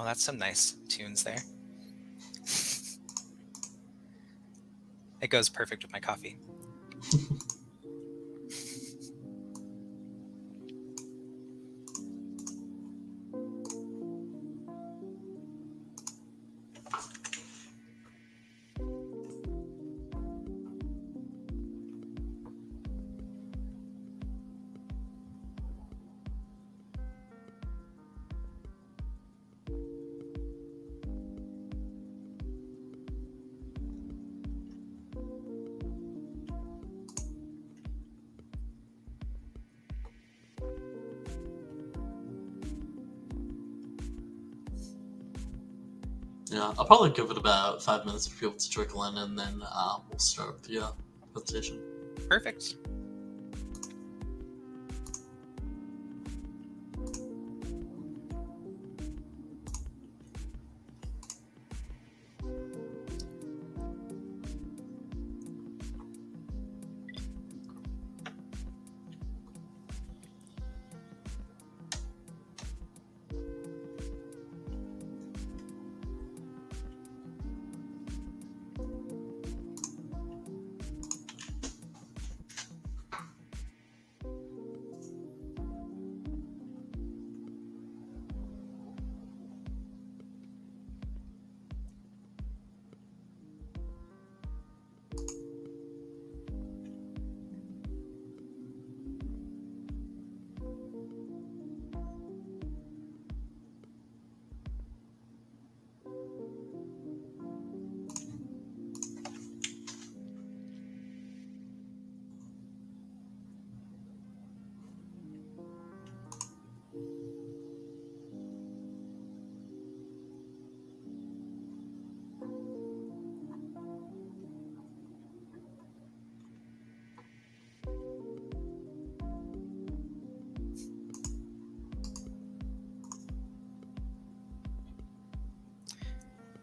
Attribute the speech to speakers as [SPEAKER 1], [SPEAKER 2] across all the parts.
[SPEAKER 1] that's some nice tunes there. It goes perfect with my coffee.
[SPEAKER 2] Yeah, I'll probably give it about 5 minutes for people to trickle in, and then we'll start the presentation.
[SPEAKER 1] Perfect.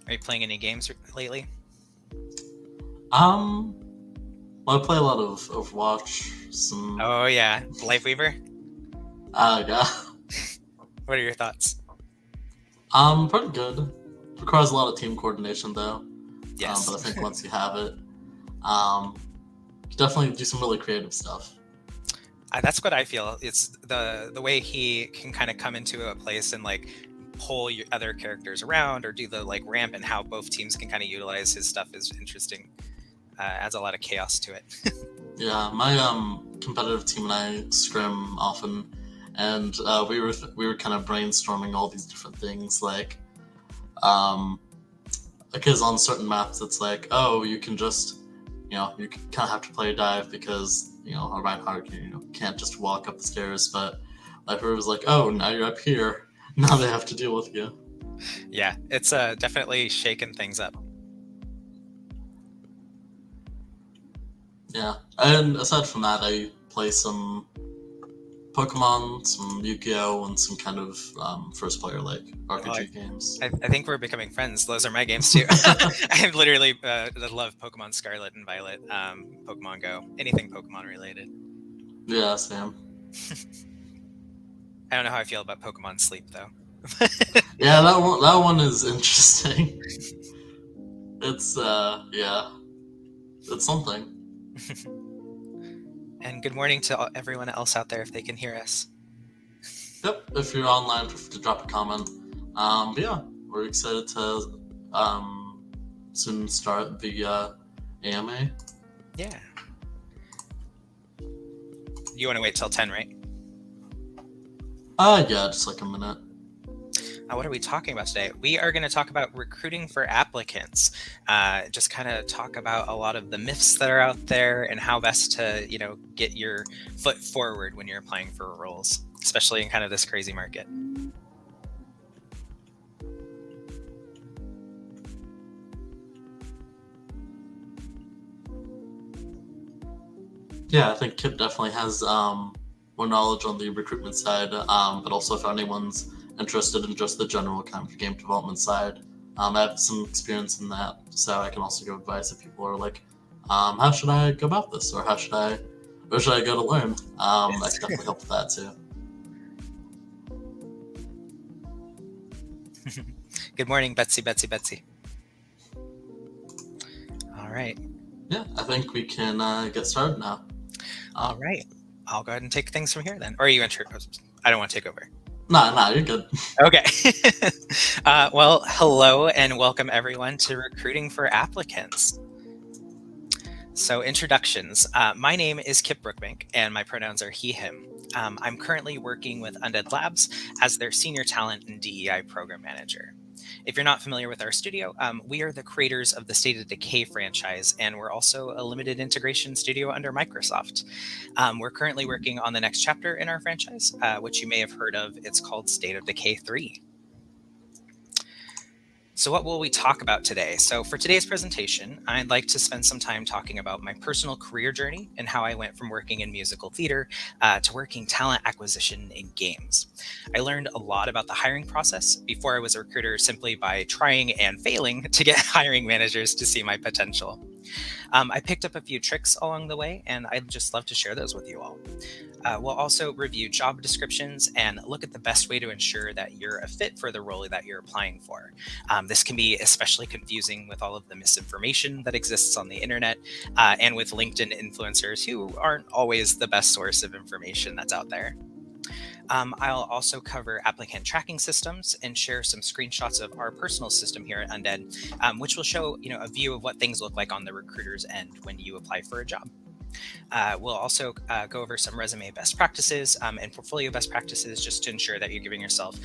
[SPEAKER 1] Are you playing any games lately?
[SPEAKER 2] Well, I play a lot of Overwatch. Some.
[SPEAKER 1] Oh yeah, Lifeweaver.
[SPEAKER 2] Yeah.
[SPEAKER 1] What are your thoughts?
[SPEAKER 2] Pretty good. Requires a lot of team coordination though.
[SPEAKER 1] Yes.
[SPEAKER 2] But I think once you have it, you definitely do some really creative stuff.
[SPEAKER 1] That's what I feel. It's the way he can kind of come into a place and like pull your other characters around or do the like ramp, and how both teams can kind of utilize his stuff is interesting. Adds a lot of chaos to it.
[SPEAKER 2] Yeah, my competitive team and I scrim often, and we were kind of brainstorming all these different things, like because on certain maps it's like, oh, you can just, you kind of have to play a dive because a Reinhardt can't just walk up the stairs, but like it was like, oh, now you're up here, now they have to deal with you.
[SPEAKER 1] Yeah, it's definitely shaking things up.
[SPEAKER 2] Yeah, and aside from that, I play some Pokemon, some Yu-Gi-Oh, and some kind of first-player like RPG games.
[SPEAKER 1] I think we're becoming friends. Those are my games too. I literally love Pokemon Scarlet and Violet, Pokemon Go, anything Pokemon related.
[SPEAKER 2] Yeah, same.
[SPEAKER 1] I don't know how I feel about Pokemon Sleep though.
[SPEAKER 2] Yeah, that one is interesting. It's it's something.
[SPEAKER 1] And good morning to everyone else out there if they can hear us.
[SPEAKER 2] Yep, if you're online, feel free to drop a comment. But yeah, we're excited to soon start the AMA.
[SPEAKER 1] Yeah. You want to wait till 10, right?
[SPEAKER 2] Yeah, just like a minute.
[SPEAKER 1] What are we talking about today? We are going to talk about recruiting for applicants. Just kind of talk about a lot of the myths that are out there and how best to, get your foot forward when you're applying for roles, especially in kind of this crazy market.
[SPEAKER 2] Yeah, I think Kip definitely has more knowledge on the recruitment side, but also if anyone's interested in just the general kind of game development side, I have some experience in that, so I can also give advice if people are like, how should I go about this, or where should I go to learn? I can definitely help with that too.
[SPEAKER 1] Good morning, Betsy. All right.
[SPEAKER 2] Yeah, I think we can get started now.
[SPEAKER 1] All right. I'll go ahead and take things from here then. Or are you I don't want to take over.
[SPEAKER 2] Nah, you're good.
[SPEAKER 1] Okay. Well, hello and welcome everyone to Recruiting for Applicants. So introductions. My name is Kip Brookbank and my pronouns are he, him. I'm currently working with Undead Labs as their Senior Talent and DEI Program Manager. If you're not familiar with our studio, we are the creators of the State of Decay franchise, and we're also a limited integration studio under Microsoft. We're currently working on the next chapter in our franchise, which you may have heard of. It's called State of Decay 3. So what will we talk about today? So for today's presentation, I'd like to spend some time talking about my personal career journey and how I went from working in musical theater to working talent acquisition in games. I learned a lot about the hiring process before I was a recruiter simply by trying and failing to get hiring managers to see my potential. I picked up a few tricks along the way, and I'd just love to share those with you all. We'll also review job descriptions and look at the best way to ensure that you're a fit for the role that you're applying for. This can be especially confusing with all of the misinformation that exists on the internet and with LinkedIn influencers who aren't always the best source of information that's out there. I'll also cover applicant tracking systems and share some screenshots of our personal system here at Undead, which will show a view of what things look like on the recruiter's end when you apply for a job. We'll also go over some resume best practices and portfolio best practices just to ensure that you're giving yourself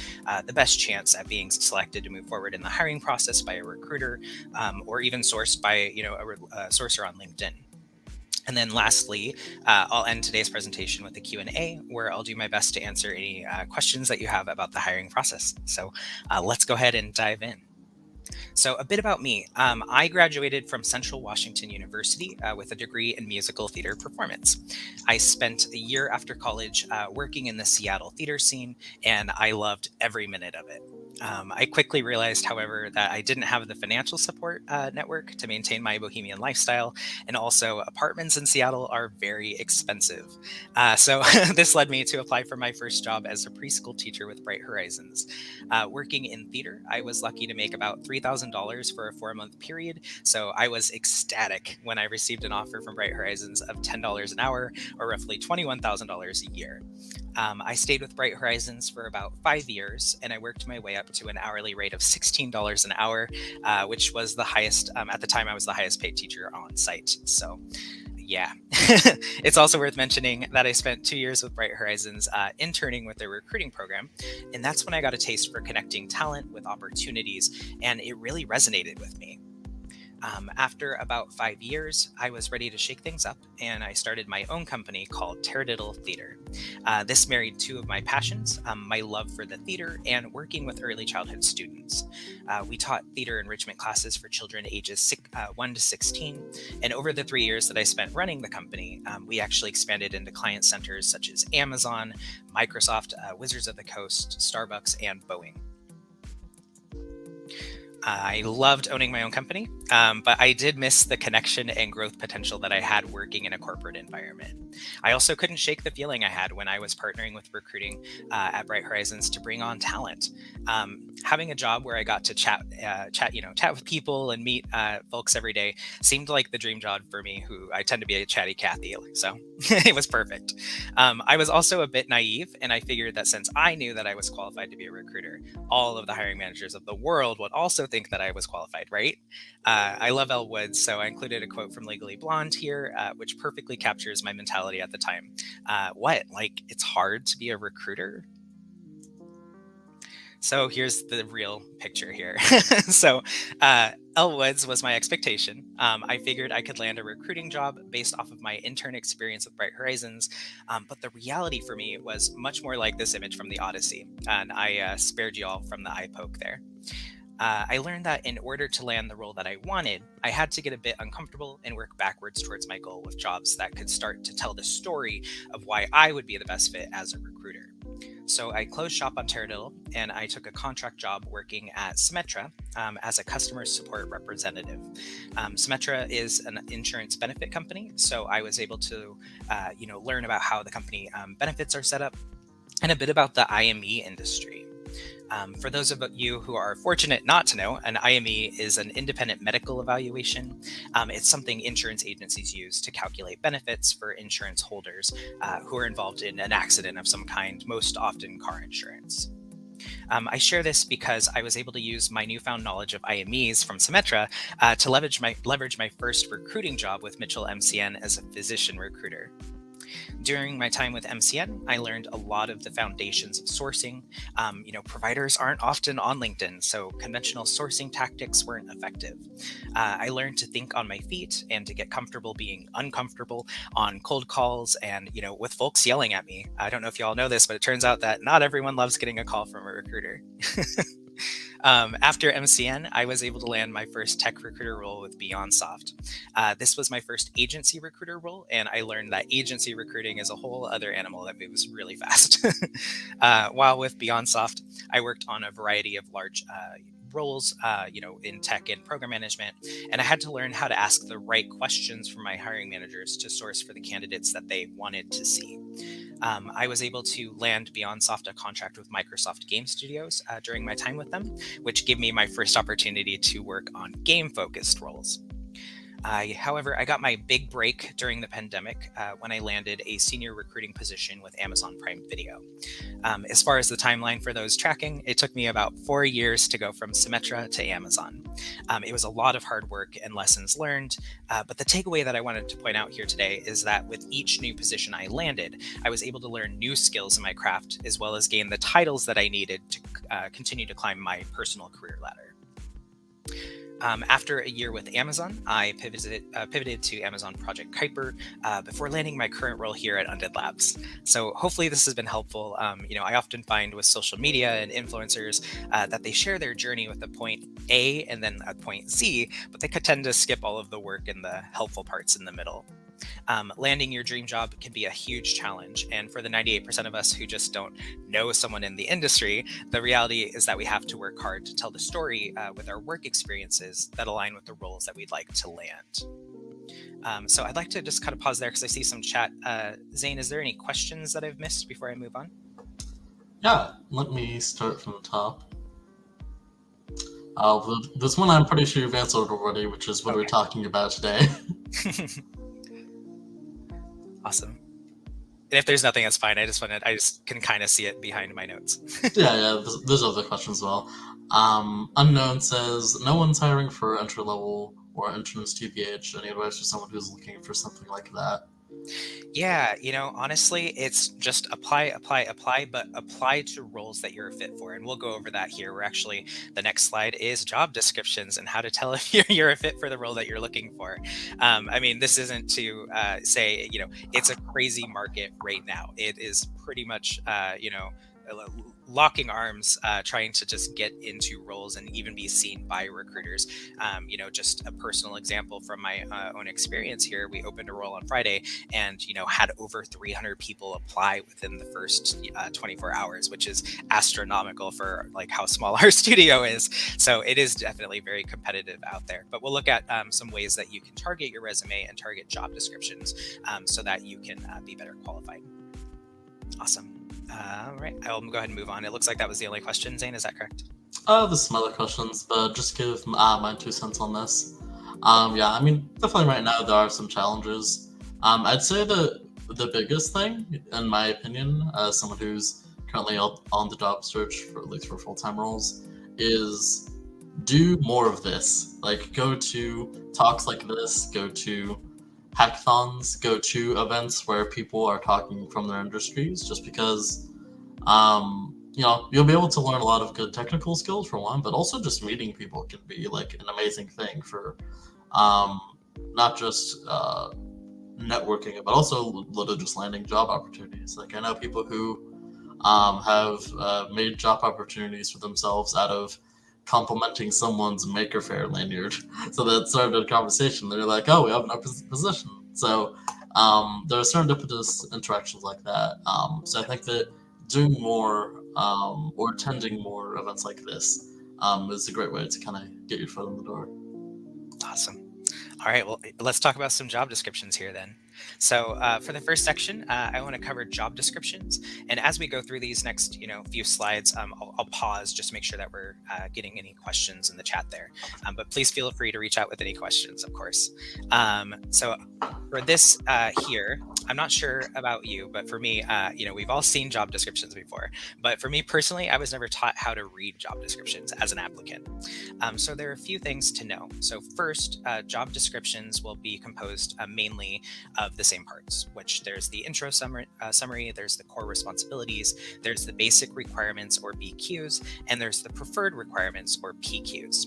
[SPEAKER 1] the best chance at being selected to move forward in the hiring process by a recruiter or even sourced by a sourcer on LinkedIn. And then lastly, I'll end today's presentation with a Q&A where I'll do my best to answer any questions that you have about the hiring process. So let's go ahead and dive in. So a bit about me. I graduated from Central Washington University with a degree in musical theater performance. I spent a year after college working in the Seattle theater scene, and I loved every minute of it. I quickly realized, however, that I didn't have the financial support network to maintain my bohemian lifestyle, and also apartments in Seattle are very expensive. So this led me to apply for my first job as a preschool teacher with Bright Horizons. Working in theater, I was lucky to make about $3,000 for a 4-month period, so I was ecstatic when I received an offer from Bright Horizons of $10 an hour, or roughly $21,000 a year. I stayed with Bright Horizons for about 5 years, and I worked my way up to an hourly rate of $16 an hour, which was the highest, at the time I was the highest paid teacher on site. So yeah, it's also worth mentioning that I spent 2 years with Bright Horizons interning with their recruiting program, and that's when I got a taste for connecting talent with opportunities, and it really resonated with me. After about 5 years, I was ready to shake things up, and I started my own company called Taradiddle Theater. This married two of my passions, my love for the theater and working with early childhood students. We taught theater enrichment classes for children ages 1 to 16, and over the 3 years that I spent running the company, we actually expanded into client centers such as Amazon, Microsoft, Wizards of the Coast, Starbucks, and Boeing. I loved owning my own company, but I did miss the connection and growth potential that I had working in a corporate environment. I also couldn't shake the feeling I had when I was partnering with recruiting at Bright Horizons to bring on talent. Having a job where I got to chat with people and meet folks every day seemed like the dream job for me, who I tend to be a chatty Cathy, so it was perfect. I was also a bit naive, and I figured that since I knew that I was qualified to be a recruiter, all of the hiring managers of the world would also think that I was qualified, right? I love Elle Woods, so I included a quote from Legally Blonde here, which perfectly captures my mentality at the time. Like, it's hard to be a recruiter? So here's the real picture here. So Elle Woods was my expectation. I figured I could land a recruiting job based off of my intern experience with Bright Horizons, but the reality for me was much more like this image from the Odyssey, and I spared you all from the eye poke there. I learned that in order to land the role that I wanted, I had to get a bit uncomfortable and work backwards towards my goal with jobs that could start to tell the story of why I would be the best fit as a recruiter. So I closed shop on Taradiddle, and I took a contract job working at Symetra as a customer support representative. Symetra is an insurance benefit company, so I was able to learn about how the company benefits are set up and a bit about the IME industry. For those of you who are fortunate not to know, an IME is an independent medical evaluation. It's something insurance agencies use to calculate benefits for insurance holders who are involved in an accident of some kind, most often car insurance. I share this because I was able to use my newfound knowledge of IMEs from Symetra to leverage my first recruiting job with Mitchell MCN as a physician recruiter. During my time with MCN, I learned a lot of the foundations of sourcing. Providers aren't often on LinkedIn, so conventional sourcing tactics weren't effective. I learned to think on my feet and to get comfortable being uncomfortable on cold calls and, with folks yelling at me. I don't know if you all know this, but it turns out that not everyone loves getting a call from a recruiter. After MCN, I was able to land my first tech recruiter role with BeyondSoft. This was my first agency recruiter role, and I learned that agency recruiting is a whole other animal that moves really fast. While with BeyondSoft, I worked on a variety of large roles, in tech and program management, and I had to learn how to ask the right questions for my hiring managers to source for the candidates that they wanted to see. I was able to land BeyondSoft a contract with Microsoft Game Studios during my time with them, which gave me my first opportunity to work on game-focused roles. However, I got my big break during the pandemic when I landed a senior recruiting position with Amazon Prime Video. As far as the timeline for those tracking, it took me about 4 years to go from Symetra to Amazon. It was a lot of hard work and lessons learned, but the takeaway that I wanted to point out here today is that with each new position I landed, I was able to learn new skills in my craft, as well as gain the titles that I needed to continue to climb my personal career ladder. After a year with Amazon, I pivoted to Amazon Project Kuiper before landing my current role here at Undead Labs. So hopefully this has been helpful. I often find with social media and influencers that they share their journey with a point A and then a point Z, but they could tend to skip all of the work and the helpful parts in the middle. Landing your dream job can be a huge challenge. And for the 98% of us who just don't know someone in the industry, the reality is that we have to work hard to tell the story with our work experiences that align with the roles that we'd like to land. So I'd like to just kind of pause there because I see some chat. Zane, is there any questions that I've missed before I move on?
[SPEAKER 2] Yeah, let me start from the top. This one I'm pretty sure you've answered already, which is what we're talking about today.
[SPEAKER 1] Awesome. And if there's nothing, that's fine. I just can kind of see it behind my notes.
[SPEAKER 2] yeah, there's other questions as well. Unknown says, no one's hiring for entry level or entrance TBH. Any advice for someone who's looking for something like that?
[SPEAKER 1] Yeah, honestly, it's just apply, but apply to roles that you're a fit for. And we'll go over that here. We're actually, the next slide is job descriptions and how to tell if you're a fit for the role that you're looking for. This isn't to say, it's a crazy market right now. It is pretty much, locking arms, trying to just get into roles and even be seen by recruiters. Just a personal example from my own experience here. We opened a role on Friday and, had over 300 people apply within the first 24 hours, which is astronomical for like how small our studio is. So it is definitely very competitive out there. But we'll look at some ways that you can target your resume and target job descriptions so that you can be better qualified. Awesome. All right, I'll go ahead and move on. It looks like that was the only question. Zane, is that correct?
[SPEAKER 2] There's some other questions, but just give my 2 cents on this. Definitely right now there are some challenges. I'd say the biggest thing, in my opinion, as someone who's currently on the job search for at least for full-time roles, is do more of this. Like, go to talks like this, go to hackathons, go to events where people are talking from their industries, just because you'll be able to learn a lot of good technical skills for one, but also just meeting people can be like an amazing thing for not just networking, but also literally just landing job opportunities. Like, I know people who have made job opportunities for themselves out of complimenting someone's Maker Faire lanyard. So that started a conversation. They're like, oh, we have an open position. So there are serendipitous interactions like that. So I think that doing more or attending more events like this is a great way to kind of get your foot in the door.
[SPEAKER 1] Awesome. All right, well, let's talk about some job descriptions here then. So for the first section, I want to cover job descriptions. And as we go through these next, few slides, I'll pause just to make sure that we're getting any questions in the chat there. But please feel free to reach out with any questions, of course. So for this here, I'm not sure about you, but for me, we've all seen job descriptions before. But for me personally, I was never taught how to read job descriptions as an applicant. So there are a few things to know. So first, job descriptions will be composed mainly of the same parts, which there's the intro summary, there's the core responsibilities, there's the basic requirements or BQs, and there's the preferred requirements or PQs.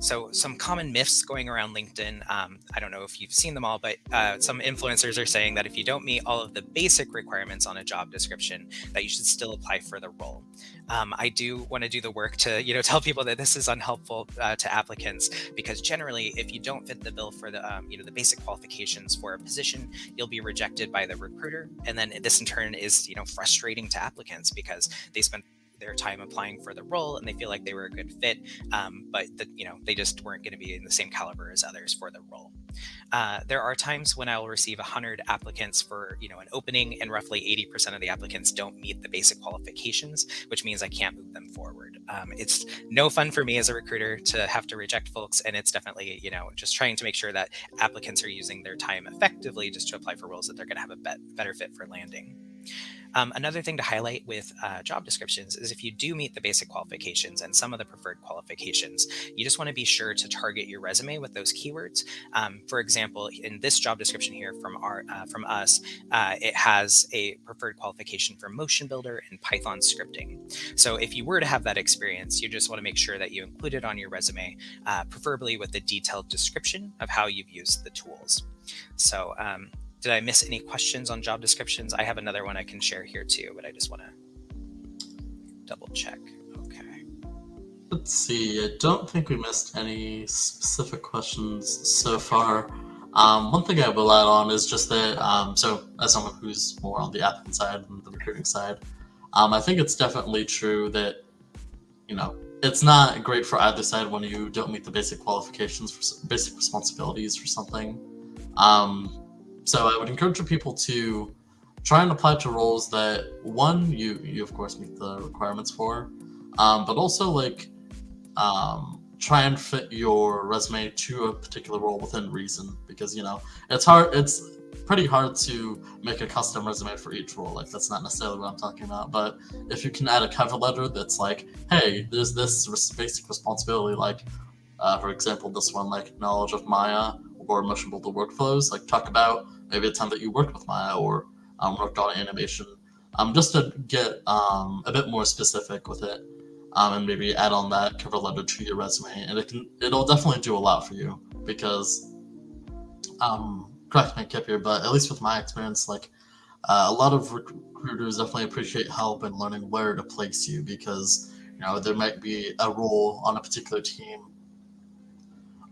[SPEAKER 1] So some common myths going around LinkedIn, I don't know if you've seen them all, but some influencers are saying that if you don't meet all of the basic requirements on a job description, that you should still apply for the role. I do want to do the work to, tell people that this is unhelpful to applicants, because generally, if you don't fit the bill for the, the basic qualifications for a position, you'll be rejected by the recruiter. And then this in turn is, frustrating to applicants because they spent their time applying for the role and they feel like they were a good fit, but they just weren't going to be in the same caliber as others for the role. There are times when I will receive 100 applicants for an opening, and roughly 80% of the applicants don't meet the basic qualifications, which means I can't move them forward. It's no fun for me as a recruiter to have to reject folks, and it's definitely just trying to make sure that applicants are using their time effectively just to apply for roles that they're going to have a better fit for landing. Another thing to highlight with job descriptions is if you do meet the basic qualifications and some of the preferred qualifications, you just want to be sure to target your resume with those keywords. For example, in this job description here from us, it has a preferred qualification for motion builder and Python scripting. So if you were to have that experience, you just want to make sure that you include it on your resume, preferably with a detailed description of how you've used the tools. So did I miss any questions on job descriptions? I have another one I can share here too, but I just want to double check. Okay.
[SPEAKER 2] Let's see. I don't think we missed any specific questions so far. One thing I will add on is just that, so as someone who's more on the applicant side than the recruiting side, I think it's definitely true that, it's not great for either side when you don't meet the basic qualifications for basic responsibilities for something. So I would encourage people to try and apply to roles that, one, you of course meet the requirements for, but also try and fit your resume to a particular role within reason, because it's pretty hard to make a custom resume for each role. That's not necessarily what I'm talking about, but if you can add a cover letter that's like, hey, there's this basic responsibility, for example, this one, knowledge of Maya or motion builder workflows, talk about maybe a time that you worked with Maya or worked on animation, just to get a bit more specific with it, and maybe add on that cover letter to your resume, and it'll definitely do a lot for you, because correct me if here, but at least with my experience, a lot of recruiters definitely appreciate help in learning where to place you, because there might be a role on a particular team,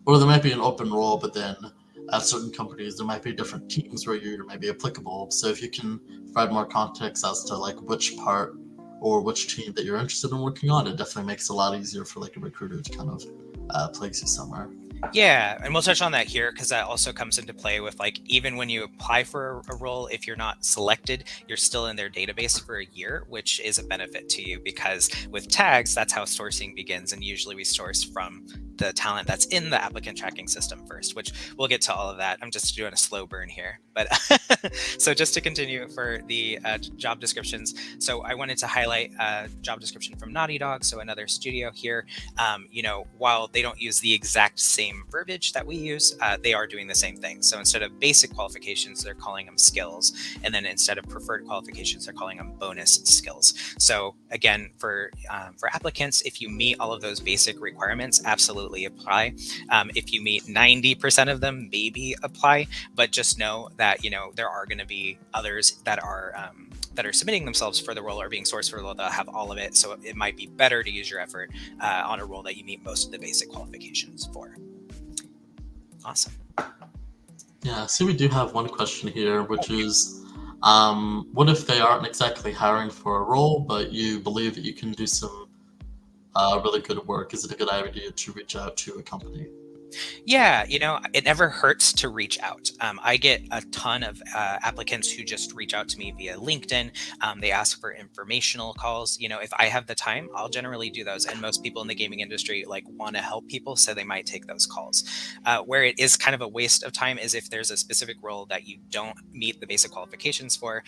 [SPEAKER 2] or there might be an open role, but then at certain companies there might be different teams where you might be applicable. So if you can provide more context as to which part or which team that you're interested in working on, it definitely makes it a lot easier for a recruiter to kind of place you somewhere.
[SPEAKER 1] Yeah, and we'll touch on that here, because that also comes into play with even when you apply for a role, if you're not selected, you're still in their database for a year, which is a benefit to you, because with tags, that's how sourcing begins, and usually we source from the talent that's in the applicant tracking system first, which we'll get to all of that. I'm just doing a slow burn here, but so just to continue for the job descriptions. So I wanted to highlight a job description from Naughty Dog, so another studio here. While they don't use the exact same verbiage that we use, they are doing the same thing. So instead of basic qualifications, they're calling them skills, and then instead of preferred qualifications, they're calling them bonus skills. So again, for applicants, if you meet all of those basic requirements, absolutely apply. If you meet 90% of them, maybe apply, but just know that there are going to be others that are submitting themselves for the role or being sourced for the role that have all of it. So it might be better to use your effort on a role that you meet most of the basic qualifications for. Awesome.
[SPEAKER 2] Yeah, so we do have one question here, which is, what if they aren't exactly hiring for a role, but you believe that you can do some really good work? Is it a good idea to reach out to a company?
[SPEAKER 1] Yeah, it never hurts to reach out. I get a ton of applicants who just reach out to me via LinkedIn. They ask for informational calls. If I have the time, I'll generally do those. And most people in the gaming industry like want to help people, so they might take those calls. Where it is kind of a waste of time is if there's a specific role that you don't meet the basic qualifications for,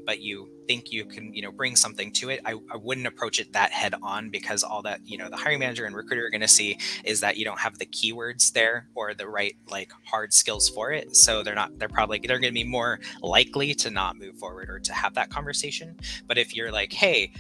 [SPEAKER 1] but you think you can, bring something to it. I wouldn't approach it that head on, because all that, the hiring manager and recruiter are going to see is that you don't have the keywords there or the right like hard skills for it. So they're going to be more likely to not move forward or to have that conversation. But if you're like, hey,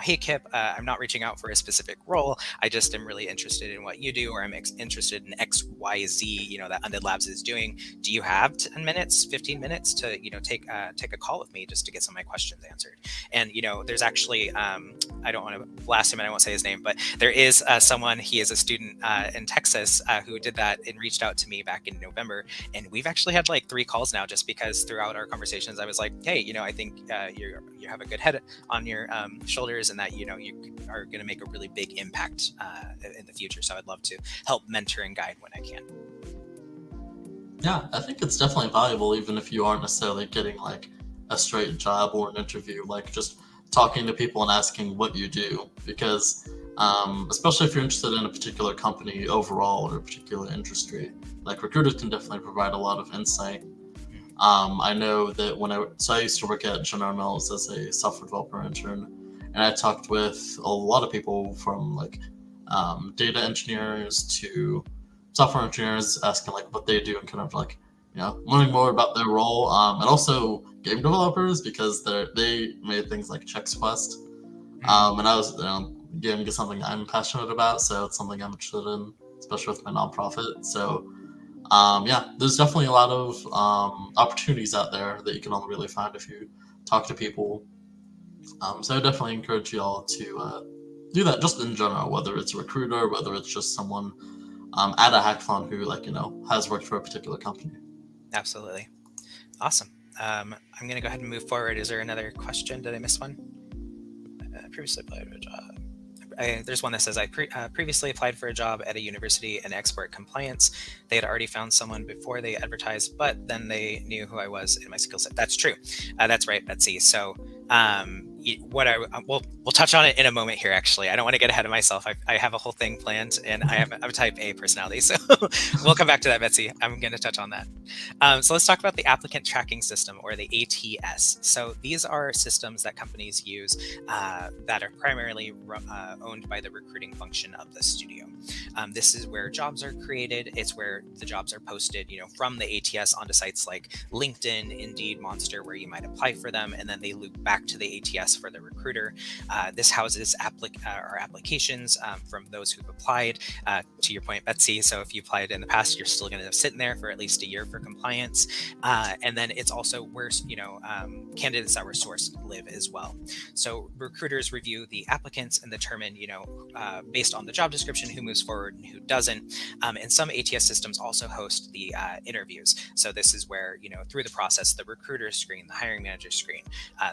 [SPEAKER 1] hey Kip, I'm not reaching out for a specific role. I just am really interested in what you do, or I'm interested in XYZ, that Undead Labs is doing. Do you have 10 minutes, 15 minutes to, take a call with me just to get some of my questions answered? And, there's actually, I don't want to blast him and I won't say his name, but there is someone, he is a student in Texas who did that and reached out to me back in November. And we've actually had like 3 calls now, just because throughout our conversations, I was like, hey, I think you have a good head on your shoulders, and that you are going to make a really big impact in the future. So I'd love to help mentor and guide when I can.
[SPEAKER 2] Yeah, I think it's definitely valuable, even if you aren't necessarily getting like a straight job or an interview, like just talking to people and asking what you do, because especially if you're interested in a particular company overall or a particular industry, like recruiters can definitely provide a lot of insight. I know that I used to work at General Mills as a software developer intern, and I talked with a lot of people from like data engineers to software engineers, asking like what they do and kind of like learning more about their role, and also game developers, because they made things like Chex Quest, and I was gaming is something I'm passionate about, so it's something I'm interested in, especially with my nonprofit. So yeah, there's definitely a lot of opportunities out there that you can only really find if you talk to people. So I definitely encourage you all to do that, just in general, whether it's a recruiter, whether it's just someone at a hackathon who has worked for a particular company.
[SPEAKER 1] Absolutely. Awesome. I'm going to go ahead and move forward. Is there another question? Did I miss one? Previously applied for a job. There's one that says, I previously applied for a job at a university in export compliance. They had already found someone before they advertised, but then they knew who I was and my skill set. That's true. That's right, Betsy. So we'll touch on it in a moment here. Actually, I don't want to get ahead of myself. I have a whole thing planned, and I'm a type A personality, so we'll come back to that, Betsy. I'm going to touch on that. So let's talk about the applicant tracking system, or the ATS. So these are systems that companies use that are primarily owned by the recruiting function of the studio. This is where jobs are created. It's where the jobs are posted, from the ATS onto sites like LinkedIn, Indeed, Monster, where you might apply for them, and then they loop back to the ATS for the recruiter. This houses applications from those who've applied. To your point, Betsy, so if you applied in the past, you're still going to sit in there for at least a year for compliance. And then it's also where candidates that were sourced live as well. So recruiters review the applicants and determine, based on the job description, who moves forward and who doesn't. And some ATS systems also host the interviews. So this is where, through the process, the recruiter screen, the hiring manager screen,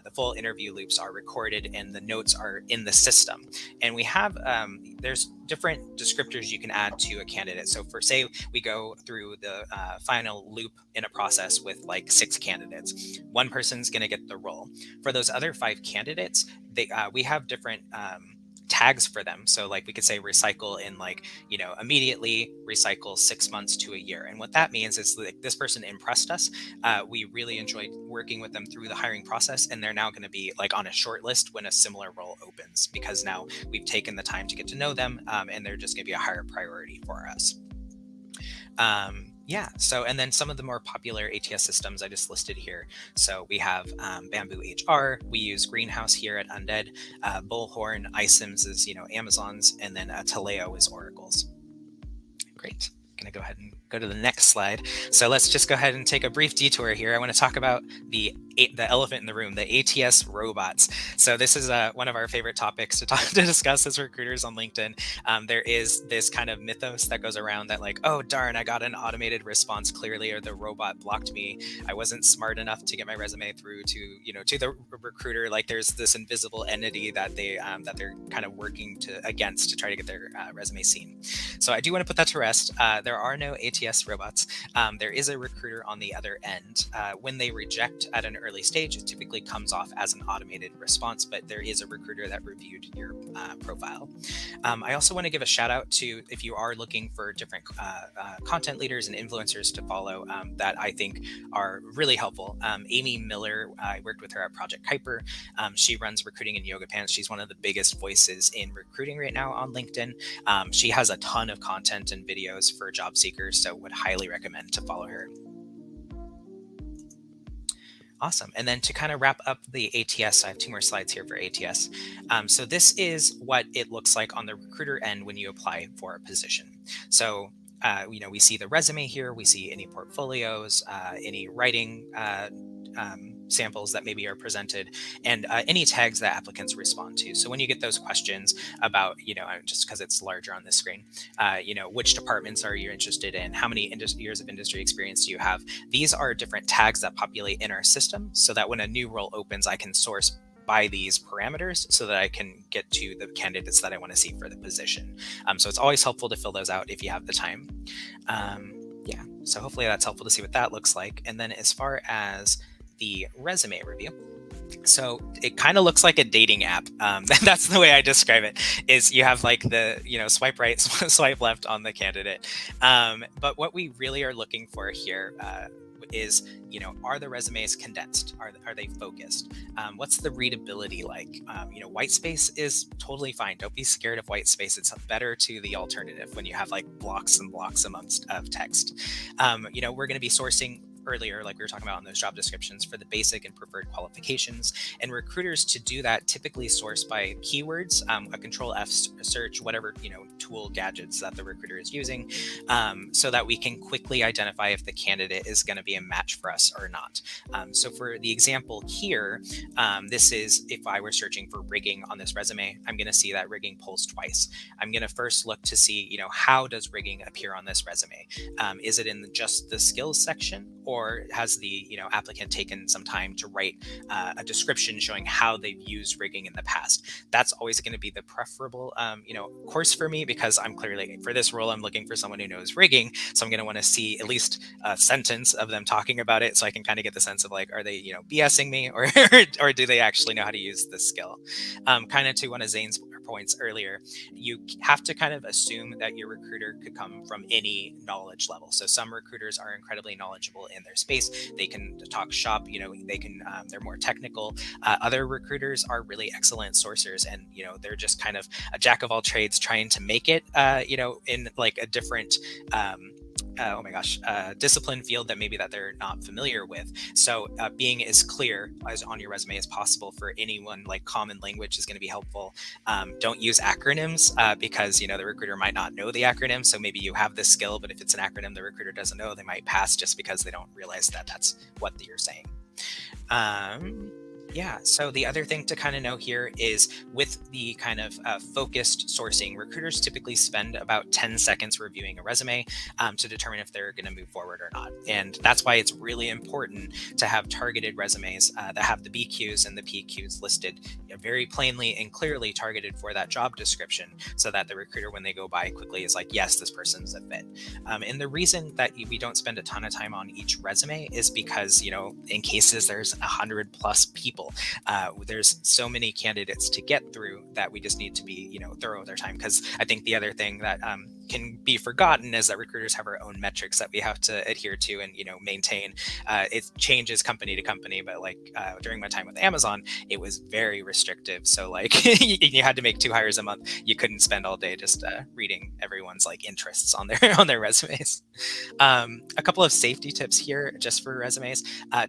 [SPEAKER 1] the full interview loops are recorded and the notes are in the system. And we have, there's different descriptors you can add to a candidate. So for, say, we go through the final loop in a process with like 6 candidates, one person's going to get the role. For those other 5 candidates, we have different tags for them. So like we could say recycle in immediately, recycle 6 months to a year. And what that means is like this person impressed us. We really enjoyed working with them through the hiring process, and they're now going to be like on a short list when a similar role opens, because now we've taken the time to get to know them, and they're just going to be a higher priority for us. Yeah, so, and then some of the more popular ATS systems I just listed here. So we have Bamboo HR, we use Greenhouse here at Undead, Bullhorn, iCIMS is, Amazon's, and then Taleo is Oracle's. Great, gonna go ahead and go to the next slide. So let's just go ahead and take a brief detour here. I want to talk about the elephant in the room, the ATS robots. So this is one of our favorite topics to discuss as recruiters on LinkedIn. There is this kind of mythos that goes around that like, oh darn, I got an automated response clearly, or the robot blocked me. I wasn't smart enough to get my resume through to the recruiter. Like there's this invisible entity that they're kind of working against to try to get their resume seen. So I do want to put that to rest. There are no ATS robots. There is a recruiter on the other end. When they reject at an early stage, it typically comes off as an automated response, but there is a recruiter that reviewed your profile. I also want to give a shout out to, if you are looking for different content leaders and influencers to follow that I think are really helpful. Amy Miller, I worked with her at Project Kuiper. She runs recruiting in Yoga Pants. She's one of the biggest voices in recruiting right now on LinkedIn. She has a ton of content and videos for job seekers, so would highly recommend to follow her. Awesome. And then to kind of wrap up the ATS, I have 2 more slides here for ATS. So this is what it looks like on the recruiter end when you apply for a position. So we see the resume here, we see any portfolios, any writing samples that maybe are presented, and any tags that applicants respond to. So when you get those questions about, just because it's larger on this screen, which departments are you interested in? How many years of industry experience do you have? These are different tags that populate in our system so that when a new role opens, I can source by these parameters so that I can get to the candidates that I want to see for the position. So it's always helpful to fill those out if you have the time. Yeah, so hopefully that's helpful to see what that looks like. And then as far as the resume review, so it kind of looks like a dating app. That's the way I describe it, is you have like the, swipe right, swipe left on the candidate. But what we really are looking for here is, are the resumes condensed? Are they focused? What's the readability like? White space is totally fine. Don't be scared of white space. It's better to the alternative when you have like blocks and blocks of text. We're going to be sourcing earlier, like we were talking about on those job descriptions, for the basic and preferred qualifications. And recruiters, to do that, typically source by keywords, a control F search, whatever, tool gadgets that the recruiter is using, so that we can quickly identify if the candidate is going to be a match for us or not. So for the example here, this is if I were searching for rigging on this resume, I'm going to see that rigging pulls twice. I'm going to first look to see, how does rigging appear on this resume? Is it in just the skills section, or has the applicant taken some time to write a description showing how they've used rigging in the past? That's always going to be the preferable course for me, because I'm clearly, for this role, I'm looking for someone who knows rigging, so I'm going to want to see at least a sentence of them talking about it, so I can kind of get the sense of like, are they BSing me, or or do they actually know how to use the skill? Kind of to one of Zane's points earlier, you have to kind of assume that your recruiter could come from any knowledge level. So some recruiters are incredibly knowledgeable in their space. They can talk shop, they can, they're more technical. Other recruiters are really excellent sourcers, and, they're just kind of a jack of all trades trying to make it, in like a different, discipline field that maybe that they're not familiar with. So being as clear as on your resume as possible for anyone, like common language is going to be helpful. Don't use acronyms because the recruiter might not know the acronym. So maybe you have this skill, but if it's an acronym the recruiter doesn't know, they might pass just because they don't realize that that's what you're saying. Yeah, so the other thing to kind of know here is with the kind of focused sourcing, recruiters typically spend about 10 seconds reviewing a resume to determine if they're going to move forward or not. And that's why it's really important to have targeted resumes that have the BQs and the PQs listed very plainly and clearly targeted for that job description, so that the recruiter, when they go by quickly, is like, yes, this person's a fit. And the reason that we don't spend a ton of time on each resume is because, in cases there's 100+ people, there's so many candidates to get through that we just need to be, thorough with our time. Because I think the other thing that can be forgotten is that recruiters have our own metrics that we have to adhere to and maintain. It changes company to company, but like during my time with Amazon, it was very restrictive. So like you had to make 2 hires a month. You couldn't spend all day just reading everyone's like interests on their resumes. A couple of safety tips here just for resumes: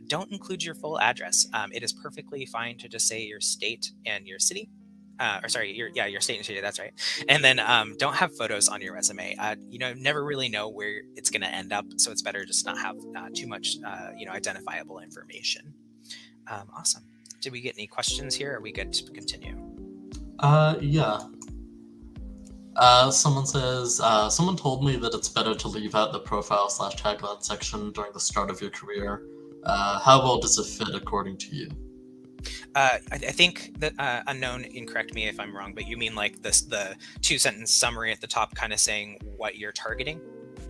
[SPEAKER 1] don't include your full address. It is perfectly fine to just say your state and your city. or sorry, your state and city. That's right. And then don't have photos on your resume. Never really know where it's going to end up, so it's better just not have too much, identifiable information. Awesome. Did we get any questions here? Are we good to continue?
[SPEAKER 2] Yeah. Someone says, someone told me that it's better to leave out the profile/tagline section during the start of your career. How well does it fit according to you?
[SPEAKER 1] I think that unknown, and correct me if I'm wrong, but you mean like the 2-sentence summary at the top, kind of saying what you're targeting?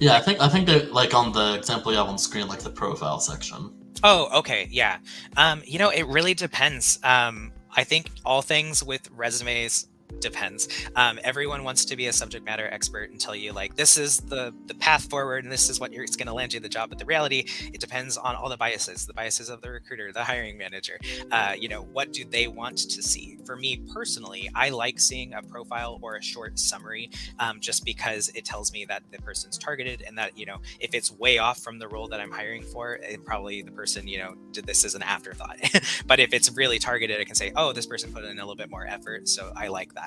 [SPEAKER 2] Yeah, I think that, like, on the example you have on screen, like the profile section.
[SPEAKER 1] Oh, okay, yeah. It really depends. I think all things with resumes depends. Everyone wants to be a subject matter expert and tell you like this is the path forward and this is what it's going to land you the job. But the reality, it depends on all the biases of the recruiter, the hiring manager. What do they want to see? For me personally, I like seeing a profile or a short summary, just because it tells me that the person's targeted and that if it's way off from the role that I'm hiring for, probably the person did this as an afterthought. But if it's really targeted, I can say, oh, this person put in a little bit more effort, so I like that.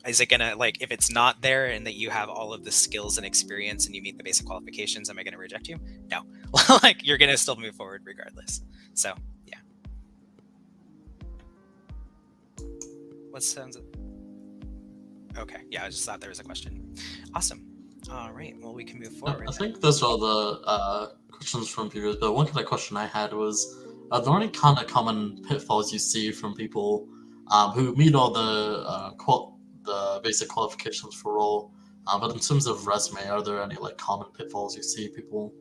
[SPEAKER 1] Is it gonna, like, if it's not there and that you have all of the skills and experience and you meet the basic qualifications, am I gonna reject you? No. Like, you're gonna still move forward regardless. So yeah. What sounds okay? Yeah, I just thought there was a question. Awesome. All right, well, we can move forward.
[SPEAKER 2] I think those are all the questions from viewers, but one kind of question I had was, are there any kind of common pitfalls you see from people who meet all the basic qualifications for role, but in terms of resume, are there any like common pitfalls you see people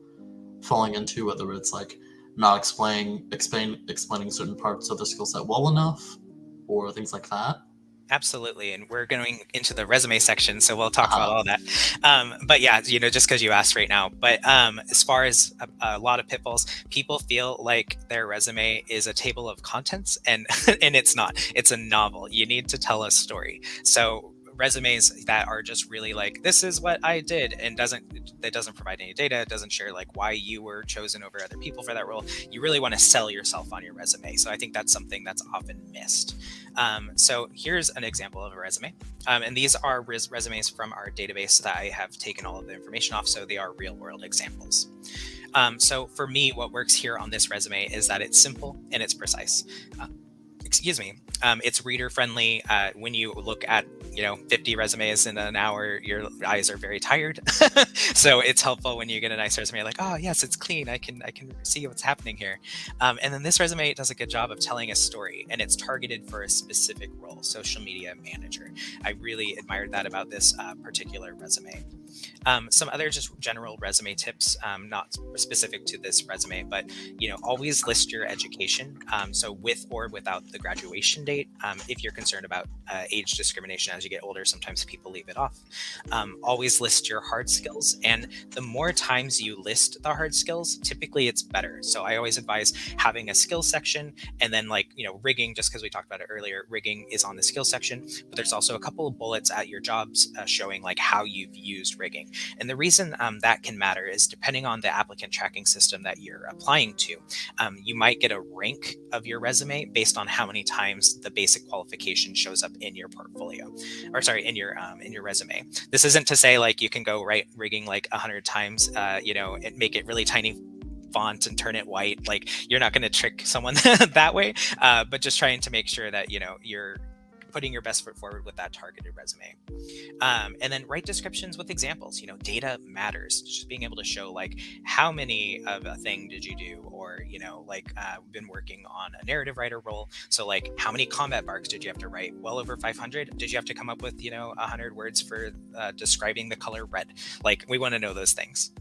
[SPEAKER 2] falling into, whether it's like not explaining certain parts of the skill set well enough, or things like that?
[SPEAKER 1] Absolutely, and we're going into the resume section, so we'll talk about all that. But yeah, just because you asked right now. But as far as a lot of pitfalls, people feel like their resume is a table of contents, and and it's not. It's a novel. You need to tell a story. So resumes that are just really like, this is what I did, and doesn't provide any data, it doesn't share like why you were chosen over other people for that role. You really want to sell yourself on your resume. So I think that's something that's often missed. So here's an example of a resume. And these are resumes from our database that I have taken all of the information off. So they are real world examples. So for me, what works here on this resume is that it's simple and it's precise. It's reader friendly. When you look at 50 resumes in an hour, your eyes are very tired. So it's helpful when you get a nice resume, like, oh yes, it's clean, I can see what's happening here. And then this resume does a good job of telling a story, and it's targeted for a specific role, social media manager. I really admired that about this particular resume. Some other just general resume tips, not specific to this resume, but always list your education. So with or without the graduation date, if you're concerned about age discrimination as you get older, sometimes people leave it off. Always list your hard skills, and the more times you list the hard skills, typically it's better. So I always advise having a skill section, and then rigging, just because we talked about it earlier, rigging is on the skill section, but there's also a couple of bullets at your jobs showing like how you've used rigging. And the reason that can matter is depending on the applicant tracking system that you're applying to, you might get a rank of your resume based on how many times the basic qualification shows up in your portfolio, or sorry, in your resume. This isn't to say like you can go write rigging like 100 times, and make it really tiny font and turn it white. Like, you're not going to trick someone that way, but just trying to make sure that you're putting your best foot forward with that targeted resume. And then write descriptions with examples. Data matters. Just being able to show like how many of a thing did you do, or we've been working on a narrative writer role. So like, how many combat barks did you have to write? Well over 500. Did you have to come up with 100 words for describing the color red? Like, we want to know those things.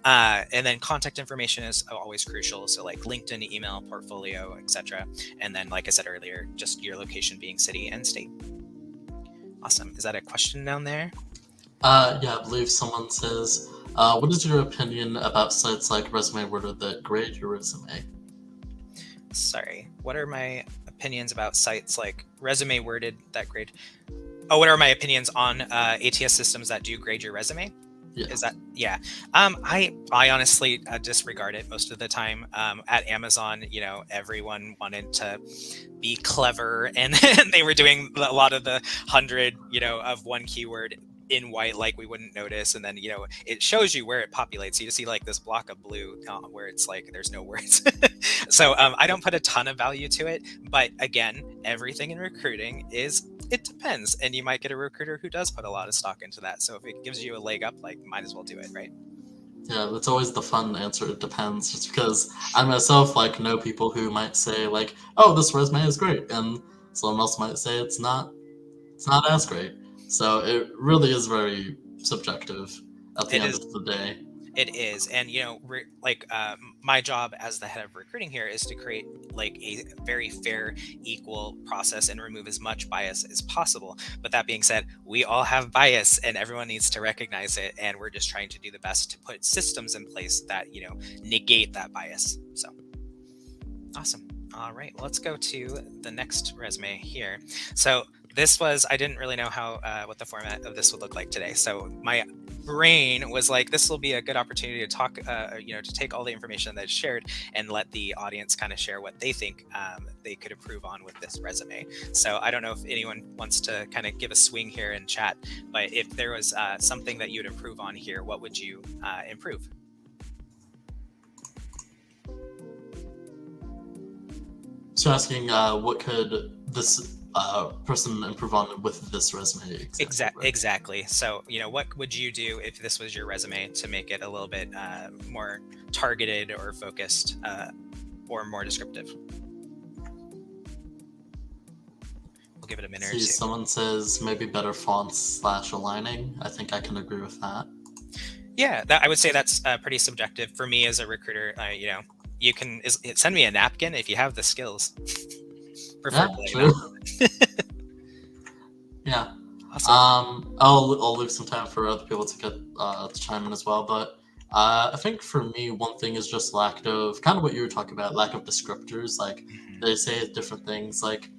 [SPEAKER 1] And then contact information is always crucial. So like LinkedIn, email, portfolio, etc. And then, like I said earlier, just your location being city and state. Awesome. Is that a question down there?
[SPEAKER 2] Yeah, I believe someone says, what is your opinion about sites like Resume Worded that grade your resume?
[SPEAKER 1] Sorry, what are my opinions about sites like Resume Worded that grade? Oh, what are my opinions on ATS systems that do grade your resume? Is
[SPEAKER 2] Yes.
[SPEAKER 1] that, yeah? I honestly disregard it most of the time. At Amazon, everyone wanted to be clever, and they were doing a lot of the 100, of one keyword in white, like we wouldn't notice, and then it shows you where it populates. You just see like this block of blue where it's like there's no words. So I don't put a ton of value to it, but again, everything in recruiting it depends, and you might get a recruiter who does put a lot of stock into that. So if it gives you a leg up, like, might as well do it, right?
[SPEAKER 2] Yeah, that's always the fun answer. It depends, just because I myself know people who might say like, "Oh, this resume is great," and someone else might say it's not. It's not as great. So it really is very subjective at the
[SPEAKER 1] It
[SPEAKER 2] end
[SPEAKER 1] is.
[SPEAKER 2] of the day.
[SPEAKER 1] It is, and like my job as the head of recruiting here is to create like a very fair, equal process and remove as much bias as possible. But that being said, we all have bias, and everyone needs to recognize it. And we're just trying to do the best to put systems in place that negate that bias. So awesome. All right, let's go to the next resume here. So I didn't really know how what the format of this would look like today. So my brain was like, this will be a good opportunity to talk, to take all the information that's shared and let the audience kind of share what they think they could improve on with this resume. So I don't know if anyone wants to kind of give a swing here in chat, but if there was something that you'd improve on here, what would you improve?
[SPEAKER 2] So asking, what could this person improve on with this resume?
[SPEAKER 1] Exactly. So, what would you do if this was your resume to make it a little bit more targeted or focused or more descriptive? We'll give it a minute or
[SPEAKER 2] See,
[SPEAKER 1] two.
[SPEAKER 2] someone says maybe better fonts / aligning. I think I can agree with that.
[SPEAKER 1] Yeah, I would say that's pretty subjective. For me as a recruiter, you can send me a napkin if you have the skills. Preferably.
[SPEAKER 2] Yeah, true. Yeah.
[SPEAKER 1] Awesome.
[SPEAKER 2] I'll leave some time for other people to get to chime in as well. But I think for me, one thing is just lack of kind of what you were talking about, lack of descriptors. Like they say different things, like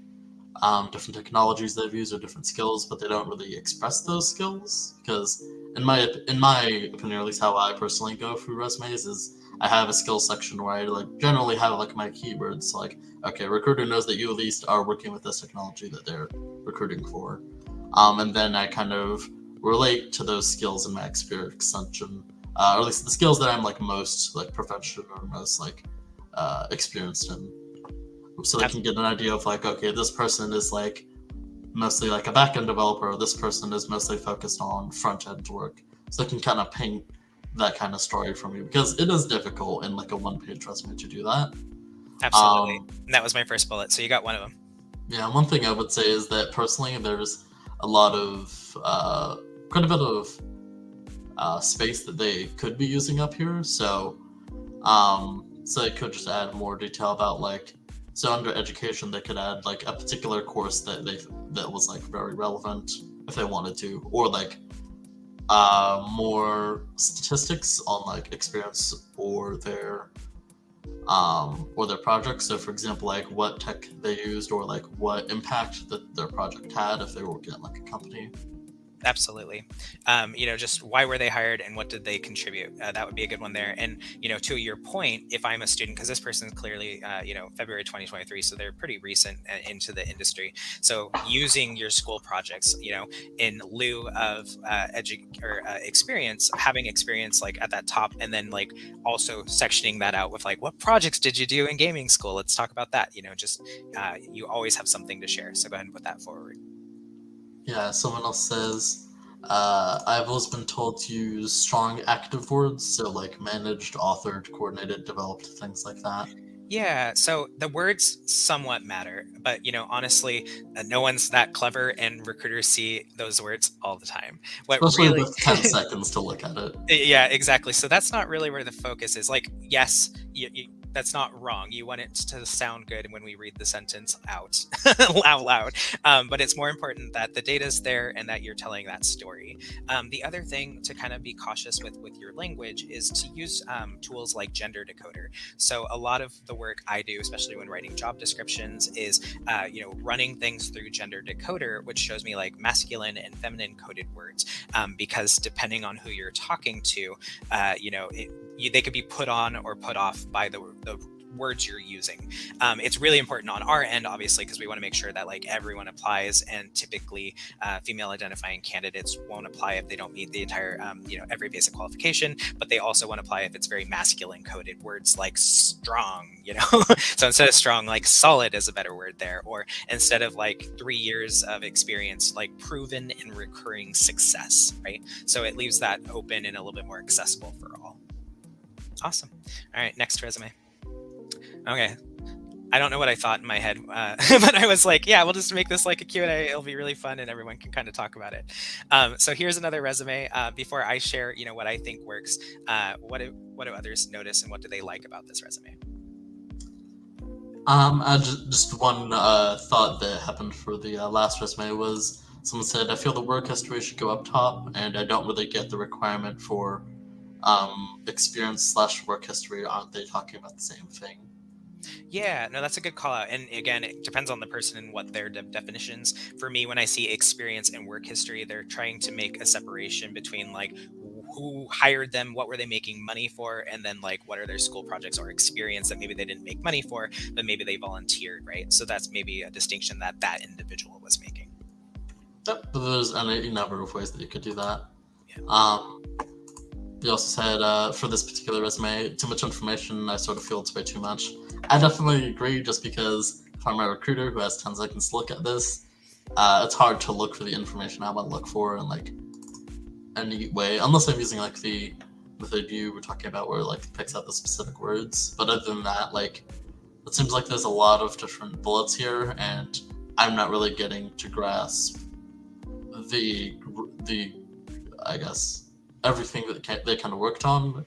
[SPEAKER 2] different technologies they've used or different skills, but they don't really express those skills. Because in my opinion, or at least how I personally go through resumes, is I have a skill section where I generally have my keywords. Like, okay, recruiter knows that you at least are working with this technology that they're recruiting for. And then I kind of relate to those skills in my experience extension, or at least the skills that I'm most proficient or most experienced in, so they can get an idea of okay, this person is mostly a backend developer, or this person is mostly focused on front end work, so they can kind of paint that kind of story for me, because it is difficult in a one-page resume to do that.
[SPEAKER 1] Absolutely. And that was my first bullet, so you got one of them.
[SPEAKER 2] Yeah, one thing I would say is that personally there's a lot of quite a bit of space that they could be using up here. So they could just add more detail about so under education they could add a particular course that was very relevant if they wanted to, or more statistics on experience or their project. So for example, what tech they used, or what impact that their project had if they were working at a company.
[SPEAKER 1] Absolutely. Just why were they hired and what did they contribute? That would be a good one there. And, to your point, if I'm a student, because this person is clearly, February 2023, so they're pretty recent into the industry. So using your school projects, in lieu of experience, having experience at that top, and then also sectioning that out with what projects did you do in gaming school? Let's talk about that. You always have something to share. So go ahead and put that forward.
[SPEAKER 2] Yeah, someone else says, I've always been told to use strong active words, so managed, authored, coordinated, developed, things like that.
[SPEAKER 1] Yeah, so the words somewhat matter, but honestly, no one's that clever, and recruiters see those words all the time.
[SPEAKER 2] Especially with 10 seconds to look at it.
[SPEAKER 1] Yeah, exactly. So that's not really where the focus is. Yes, that's not wrong. You want it to sound good when we read the sentence out out loud. But it's more important that the data's there and that you're telling that story. The other thing to kind of be cautious with your language is to use tools like gender decoder. So a lot of the work I do, especially when writing job descriptions, is running things through gender decoder, which shows me like masculine and feminine coded words, because depending on who you're talking to, they could be put on or put off by the words you're using. It's really important on our end, obviously, because we want to make sure that like everyone applies, and typically female identifying candidates won't apply if they don't meet the entire every basic qualification, but they also won't apply if it's very masculine coded words like strong, so instead of strong, like solid is a better word there, or instead of like 3 years of experience, like proven and recurring success, right? So it leaves that open and a little bit more accessible for all. Awesome. All right, next resume. Okay. I don't know what I thought in my head, but I was like, yeah, we'll just make this like a Q&A. It'll be really fun and everyone can kind of talk about it. So here's another resume. Before I share, what I think works, what do others notice and what do they like about this resume?
[SPEAKER 2] Just one thought that happened for the last resume was someone said, I feel the work history should go up top, and I don't really get the requirement for experience/work history. Aren't they talking about the same thing?
[SPEAKER 1] Yeah, no, that's a good call out. And again, it depends on the person and what their definitions. For me, when I see experience and work history, they're trying to make a separation between like who hired them, what were they making money for, and then like what are their school projects or experience that maybe they didn't make money for, but maybe they volunteered, right? So that's maybe a distinction that individual was making.
[SPEAKER 2] Yep, but there's any number of ways that you could do that.
[SPEAKER 1] Yeah.
[SPEAKER 2] You also said for this particular resume, too much information. I sort of feel it's way too much. I definitely agree, just because if I'm a recruiter who has 10 seconds to look at this, it's hard to look for the information I want to look for in like a neat way, unless I'm using like the method you were talking about where like it picks out the specific words. But other than that, like it seems like there's a lot of different bullets here, and I'm not really getting to grasp the I guess everything that they kind of worked on,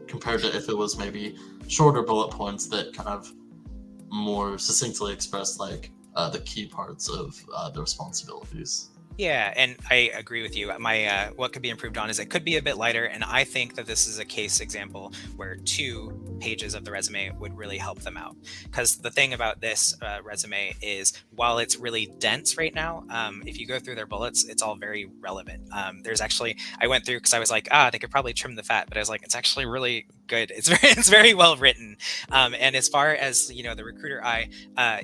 [SPEAKER 2] compared to if it was maybe shorter bullet points that kind of more succinctly express like the key parts of the responsibilities.
[SPEAKER 1] Yeah, and I agree with you. My what could be improved on is it could be a bit lighter, and I think that this is a case example where 2 pages of the resume would really help them out. Because the thing about this resume is, while it's really dense right now, if you go through their bullets, it's all very relevant. There's actually, I went through because I was like, they could probably trim the fat, but I was like, it's actually really good. It's very well written. And as far as the recruiter eye,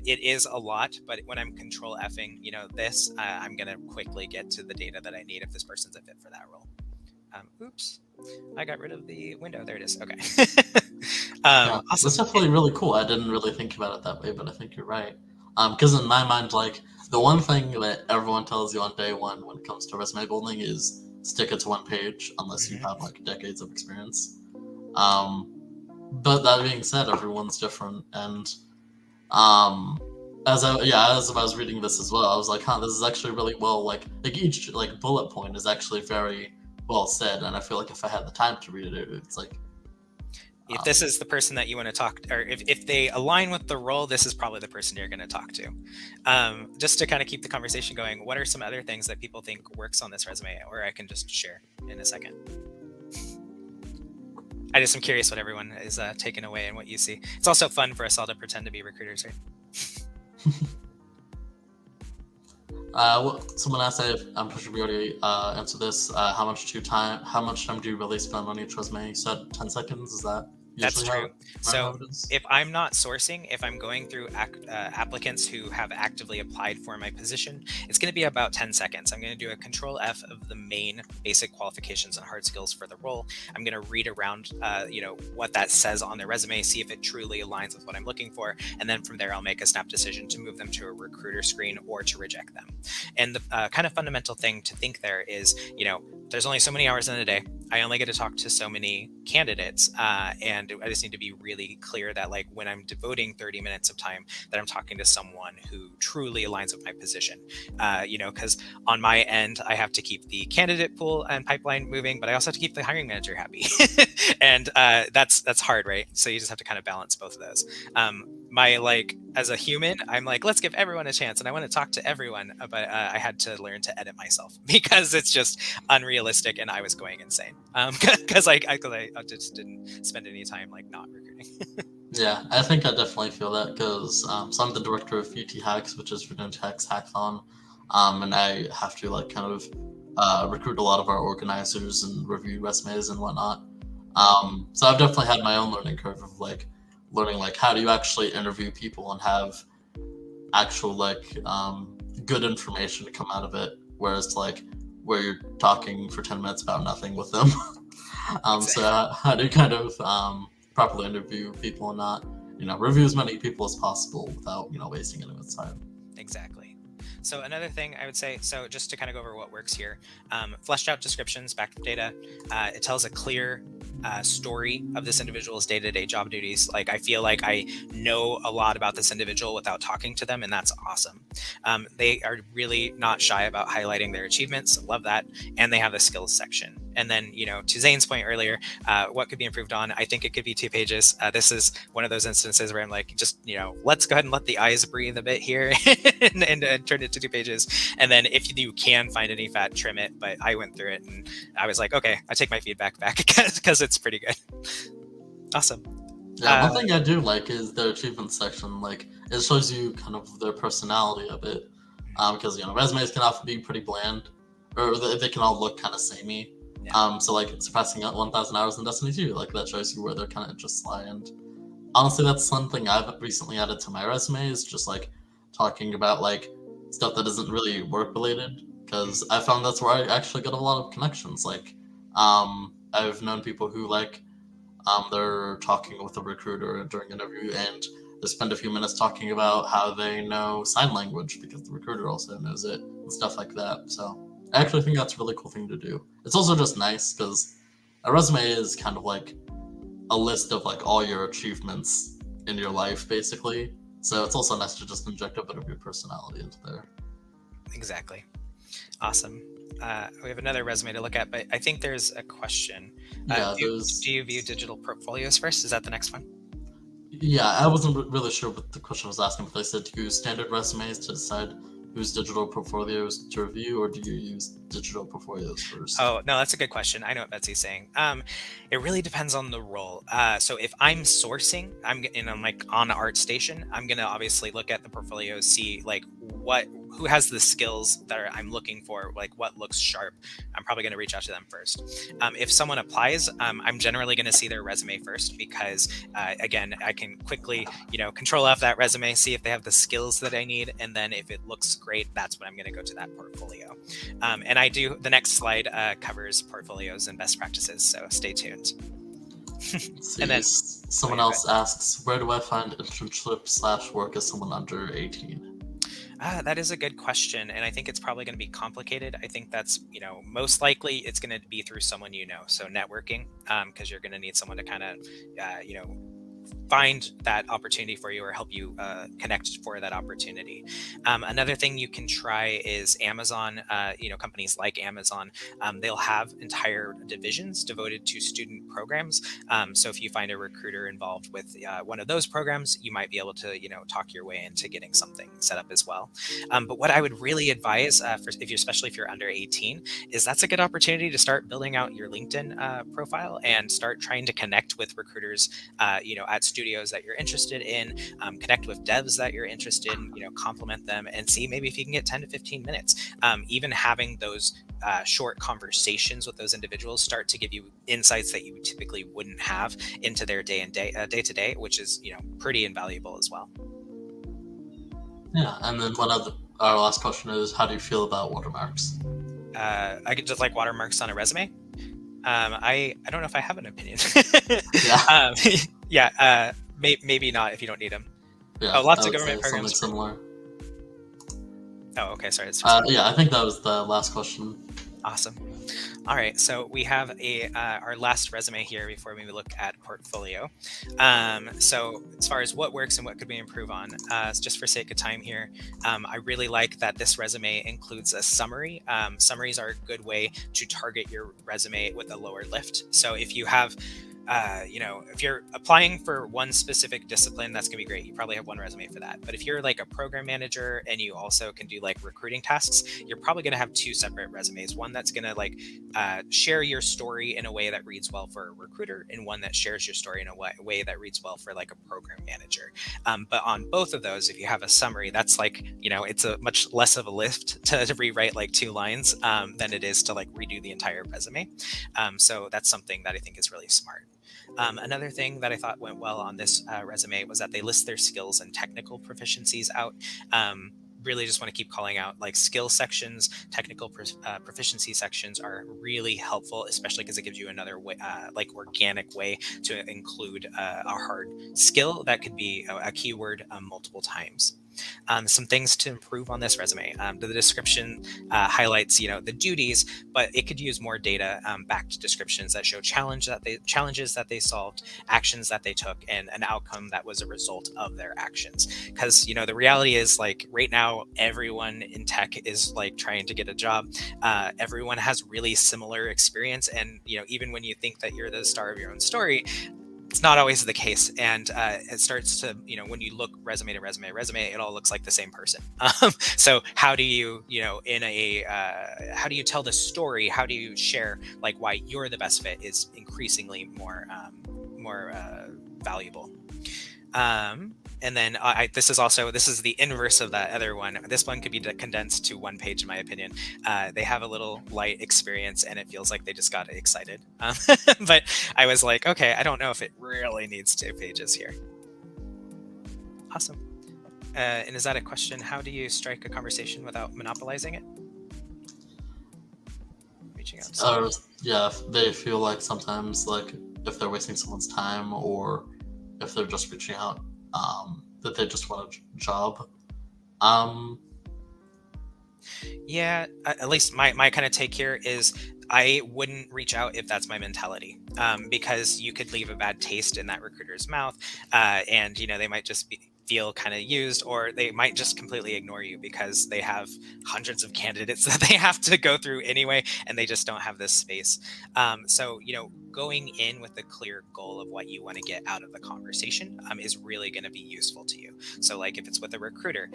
[SPEAKER 1] it is a lot, but when I'm control Fing this, I'm gonna quickly get to the data that I need if this person's a fit for that role. Oops, I got rid of the window. There it is. Okay.
[SPEAKER 2] Yeah,
[SPEAKER 1] Awesome.
[SPEAKER 2] that's definitely really cool. I didn't really think about it that way, but I think you're right. Because in my mind, like the one thing that everyone tells you on day one when it comes to resume building is stick it to 1 page, unless you have like decades of experience. But that being said, everyone's different, and as I was reading this as well, I was like, this is actually really well, like each like bullet point is actually very well said, and I feel like if I had the time to read it, it's like,
[SPEAKER 1] if this is the person that you want to talk to, or if they align with the role, this is probably the person you're going to talk to. Just to kind of keep the conversation going, what are some other things that people think works on this resume, or I can just share in a second? I just am curious what everyone is taking away and what you see. It's also fun for us all to pretend to be recruiters, right?
[SPEAKER 2] Someone asked, I'm pretty sure we already answered this. How much time do you really spend on each resume? You said 10 seconds. Is that
[SPEAKER 1] That's
[SPEAKER 2] usually
[SPEAKER 1] true. So if I'm not sourcing, if I'm going through applicants who have actively applied for my position, it's going to be about 10 seconds. I'm going to do a control F of the main basic qualifications and hard skills for the role. I'm going to read around, what that says on their resume, see if it truly aligns with what I'm looking for. And then from there, I'll make a snap decision to move them to a recruiter screen or to reject them. And the kind of fundamental thing to think there is, there's only so many hours in a day. I only get to talk to so many candidates, and I just need to be really clear that like when I'm devoting 30 minutes of time, that I'm talking to someone who truly aligns with my position. Because on my end, I have to keep the candidate pool and pipeline moving, but I also have to keep the hiring manager happy, and that's hard, right? So you just have to kind of balance both of those. My like as a human, I'm like, let's give everyone a chance, and I want to talk to everyone, but I had to learn to edit myself because it's just unrealistic, and I was going insane because I just didn't spend any time like not recruiting.
[SPEAKER 2] Yeah, I think I definitely feel that because so I'm the director of UT Hacks, which is Virginia Tech's hackathon, and I have to like kind of recruit a lot of our organizers and review resumes and whatnot. So I've definitely had my own learning curve of like learning like how do you actually interview people and have actual like good information to come out of it, whereas like where you're talking for 10 minutes about nothing with them. So how do you kind of properly interview people and not, review as many people as possible without, wasting anyone's time.
[SPEAKER 1] Exactly. So another thing I would say, so just to kind of go over what works here, fleshed out descriptions, backup data. It tells a clear story of this individual's day-to-day job duties. Like I feel like I know a lot about this individual without talking to them, and that's awesome. They are really not shy about highlighting their achievements. Love that. And they have the skills section. And then, to Zane's point earlier, what could be improved on? I think it could be 2 pages. This is one of those instances where I'm like, just, let's go ahead and let the eyes breathe a bit here and turn it to 2 pages. And then if you can find any fat, trim it. But I went through it and I was like, okay, I take my feedback back because it's pretty good. Awesome.
[SPEAKER 2] Yeah, one thing I do like is their achievement section. Like it shows you kind of their personality a bit, because resumes can often be pretty bland, or they can all look kind of samey. Yeah. So like surpassing 1,000 hours in Destiny 2, like that shows you where their kind of interests lie. And honestly, that's something I've recently added to my resume is just like talking about like stuff that isn't really work related, because I found that's where I actually get a lot of connections. Like I've known people who like they're talking with a recruiter during an interview and they spend a few minutes talking about how they know sign language because the recruiter also knows it and stuff like that. So I actually think that's a really cool thing to do. It's also just nice because a resume is kind of like a list of like all your achievements in your life, basically. So it's also nice to just inject a bit of your personality into there.
[SPEAKER 1] Exactly. Awesome. We have another resume to look at, but I think there's a question.
[SPEAKER 2] Yeah,
[SPEAKER 1] do you view digital portfolios first? Is that the next one?
[SPEAKER 2] Yeah, I wasn't really sure what the question was asking, but they said, do you use standard resumes to decide whose digital portfolios to review, or do you use digital portfolios first?
[SPEAKER 1] Oh, no, that's a good question. I know what Betsy's saying. It really depends on the role. So if I'm sourcing, I'm like on ArtStation, I'm going to obviously look at the portfolios, see like who has the skills that I'm looking for, like what looks sharp. I'm probably going to reach out to them first. If someone applies, I'm generally going to see their resume first because, again, I can quickly, control F that resume, see if they have the skills that I need, and then if it looks great, that's when I'm going to go to that portfolio. And the next slide covers portfolios and best practices, so stay tuned.
[SPEAKER 2] And then someone else asks, where do I find internship/work as someone under 18?
[SPEAKER 1] That is a good question, and I think it's probably going to be complicated. I think that's, most likely it's going to be through someone so networking, because you're going to need someone to kind of, find that opportunity for you or help you connect for that opportunity. Another thing you can try is Amazon. Companies like Amazon, they'll have entire divisions devoted to student programs. So if you find a recruiter involved with one of those programs, you might be able to, talk your way into getting something set up as well. But what I would really advise, especially if you're under 18, is that's a good opportunity to start building out your LinkedIn profile and start trying to connect with recruiters, at studios that you're interested in, connect with devs that you're interested in, compliment them and see maybe if you can get 10 to 15 minutes. Even having those short conversations with those individuals start to give you insights that you typically wouldn't have into their day to day, which is, pretty invaluable as well.
[SPEAKER 2] Yeah, and then our last question is, how do you feel about watermarks?
[SPEAKER 1] I could just like watermarks on a resume. I don't know if I have an opinion.
[SPEAKER 2] Yeah.
[SPEAKER 1] Maybe not if you don't need them.
[SPEAKER 2] Yeah,
[SPEAKER 1] lots of government programs.
[SPEAKER 2] Similar.
[SPEAKER 1] Oh, okay. Sorry.
[SPEAKER 2] Yeah, I think that was the last question.
[SPEAKER 1] Awesome. All right, so we have our last resume here before we look at portfolio. So as far as what works and what could we improve on, just for sake of time here, I really like that this resume includes a summary. Summaries are a good way to target your resume with a lower lift. So if you have if you're applying for one specific discipline, that's gonna be great. You probably have one resume for that. But if you're like a program manager and you also can do like recruiting tasks, you're probably gonna have two separate resumes. One that's gonna like share your story in a way that reads well for a recruiter, and one that shares your story in a way that reads well for like a program manager. But on both of those, if you have a summary, that's like it's a much less of a lift to rewrite like two lines than it is to like redo the entire resume. So that's something that I think is really smart. Another thing that I thought went well on this resume was that they list their skills and technical proficiencies out. Really just want to keep calling out like skill sections, technical proficiency sections are really helpful, especially because it gives you another way, like organic way to include a hard skill that could be a keyword multiple times. Some things to improve on this resume. The description highlights, the duties, but it could use more data backed descriptions that show challenges that they solved, actions that they took, and an outcome that was a result of their actions. Because the reality is like right now, everyone in tech is like trying to get a job. Everyone has really similar experience, and even when you think that you're the star of your own story, it's not always the case, and it starts to when you look resume to resume, it all looks like the same person. So how do you how do you tell the story, how do you share like why you're the best fit is increasingly more valuable. And then this is the inverse of that other one. This one could be condensed to one page, in my opinion. They have a little light experience, and it feels like they just got excited. But I was like, okay, I don't know if it really needs 2 pages here. Awesome. And is that a question? How do you strike a conversation without monopolizing it? Reaching out.
[SPEAKER 2] Yeah, they feel like sometimes like if they're wasting someone's time or if they're just reaching out, that they just want a job.
[SPEAKER 1] Yeah, at least my kind of take here is I wouldn't reach out if that's my mentality, because you could leave a bad taste in that recruiter's mouth, and they might just feel kind of used, or they might just completely ignore you because they have hundreds of candidates that they have to go through anyway, and they just don't have this space. So going in with a clear goal of what you want to get out of the conversation is really going to be useful to you. So like if it's with a recruiter,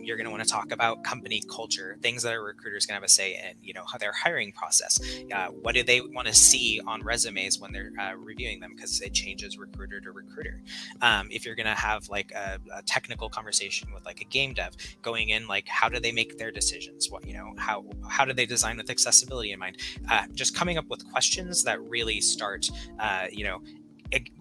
[SPEAKER 1] you're going to want to talk about company culture, things that a recruiter is going to have a say in, how their hiring process. What do they want to see on resumes when they're reviewing them? Because it changes recruiter to recruiter. If you're going to have like a technical conversation with like a game dev, going in like how do they make their decisions? What how do they design with accessibility in mind? Just coming up with questions that really start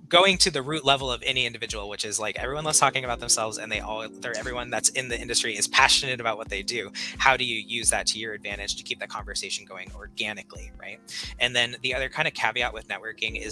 [SPEAKER 1] going to the root level of any individual, which is like everyone loves talking about themselves, and everyone that's in the industry is passionate about what they do. How do you use that to your advantage to keep that conversation going organically, right? And then the other kind of caveat with networking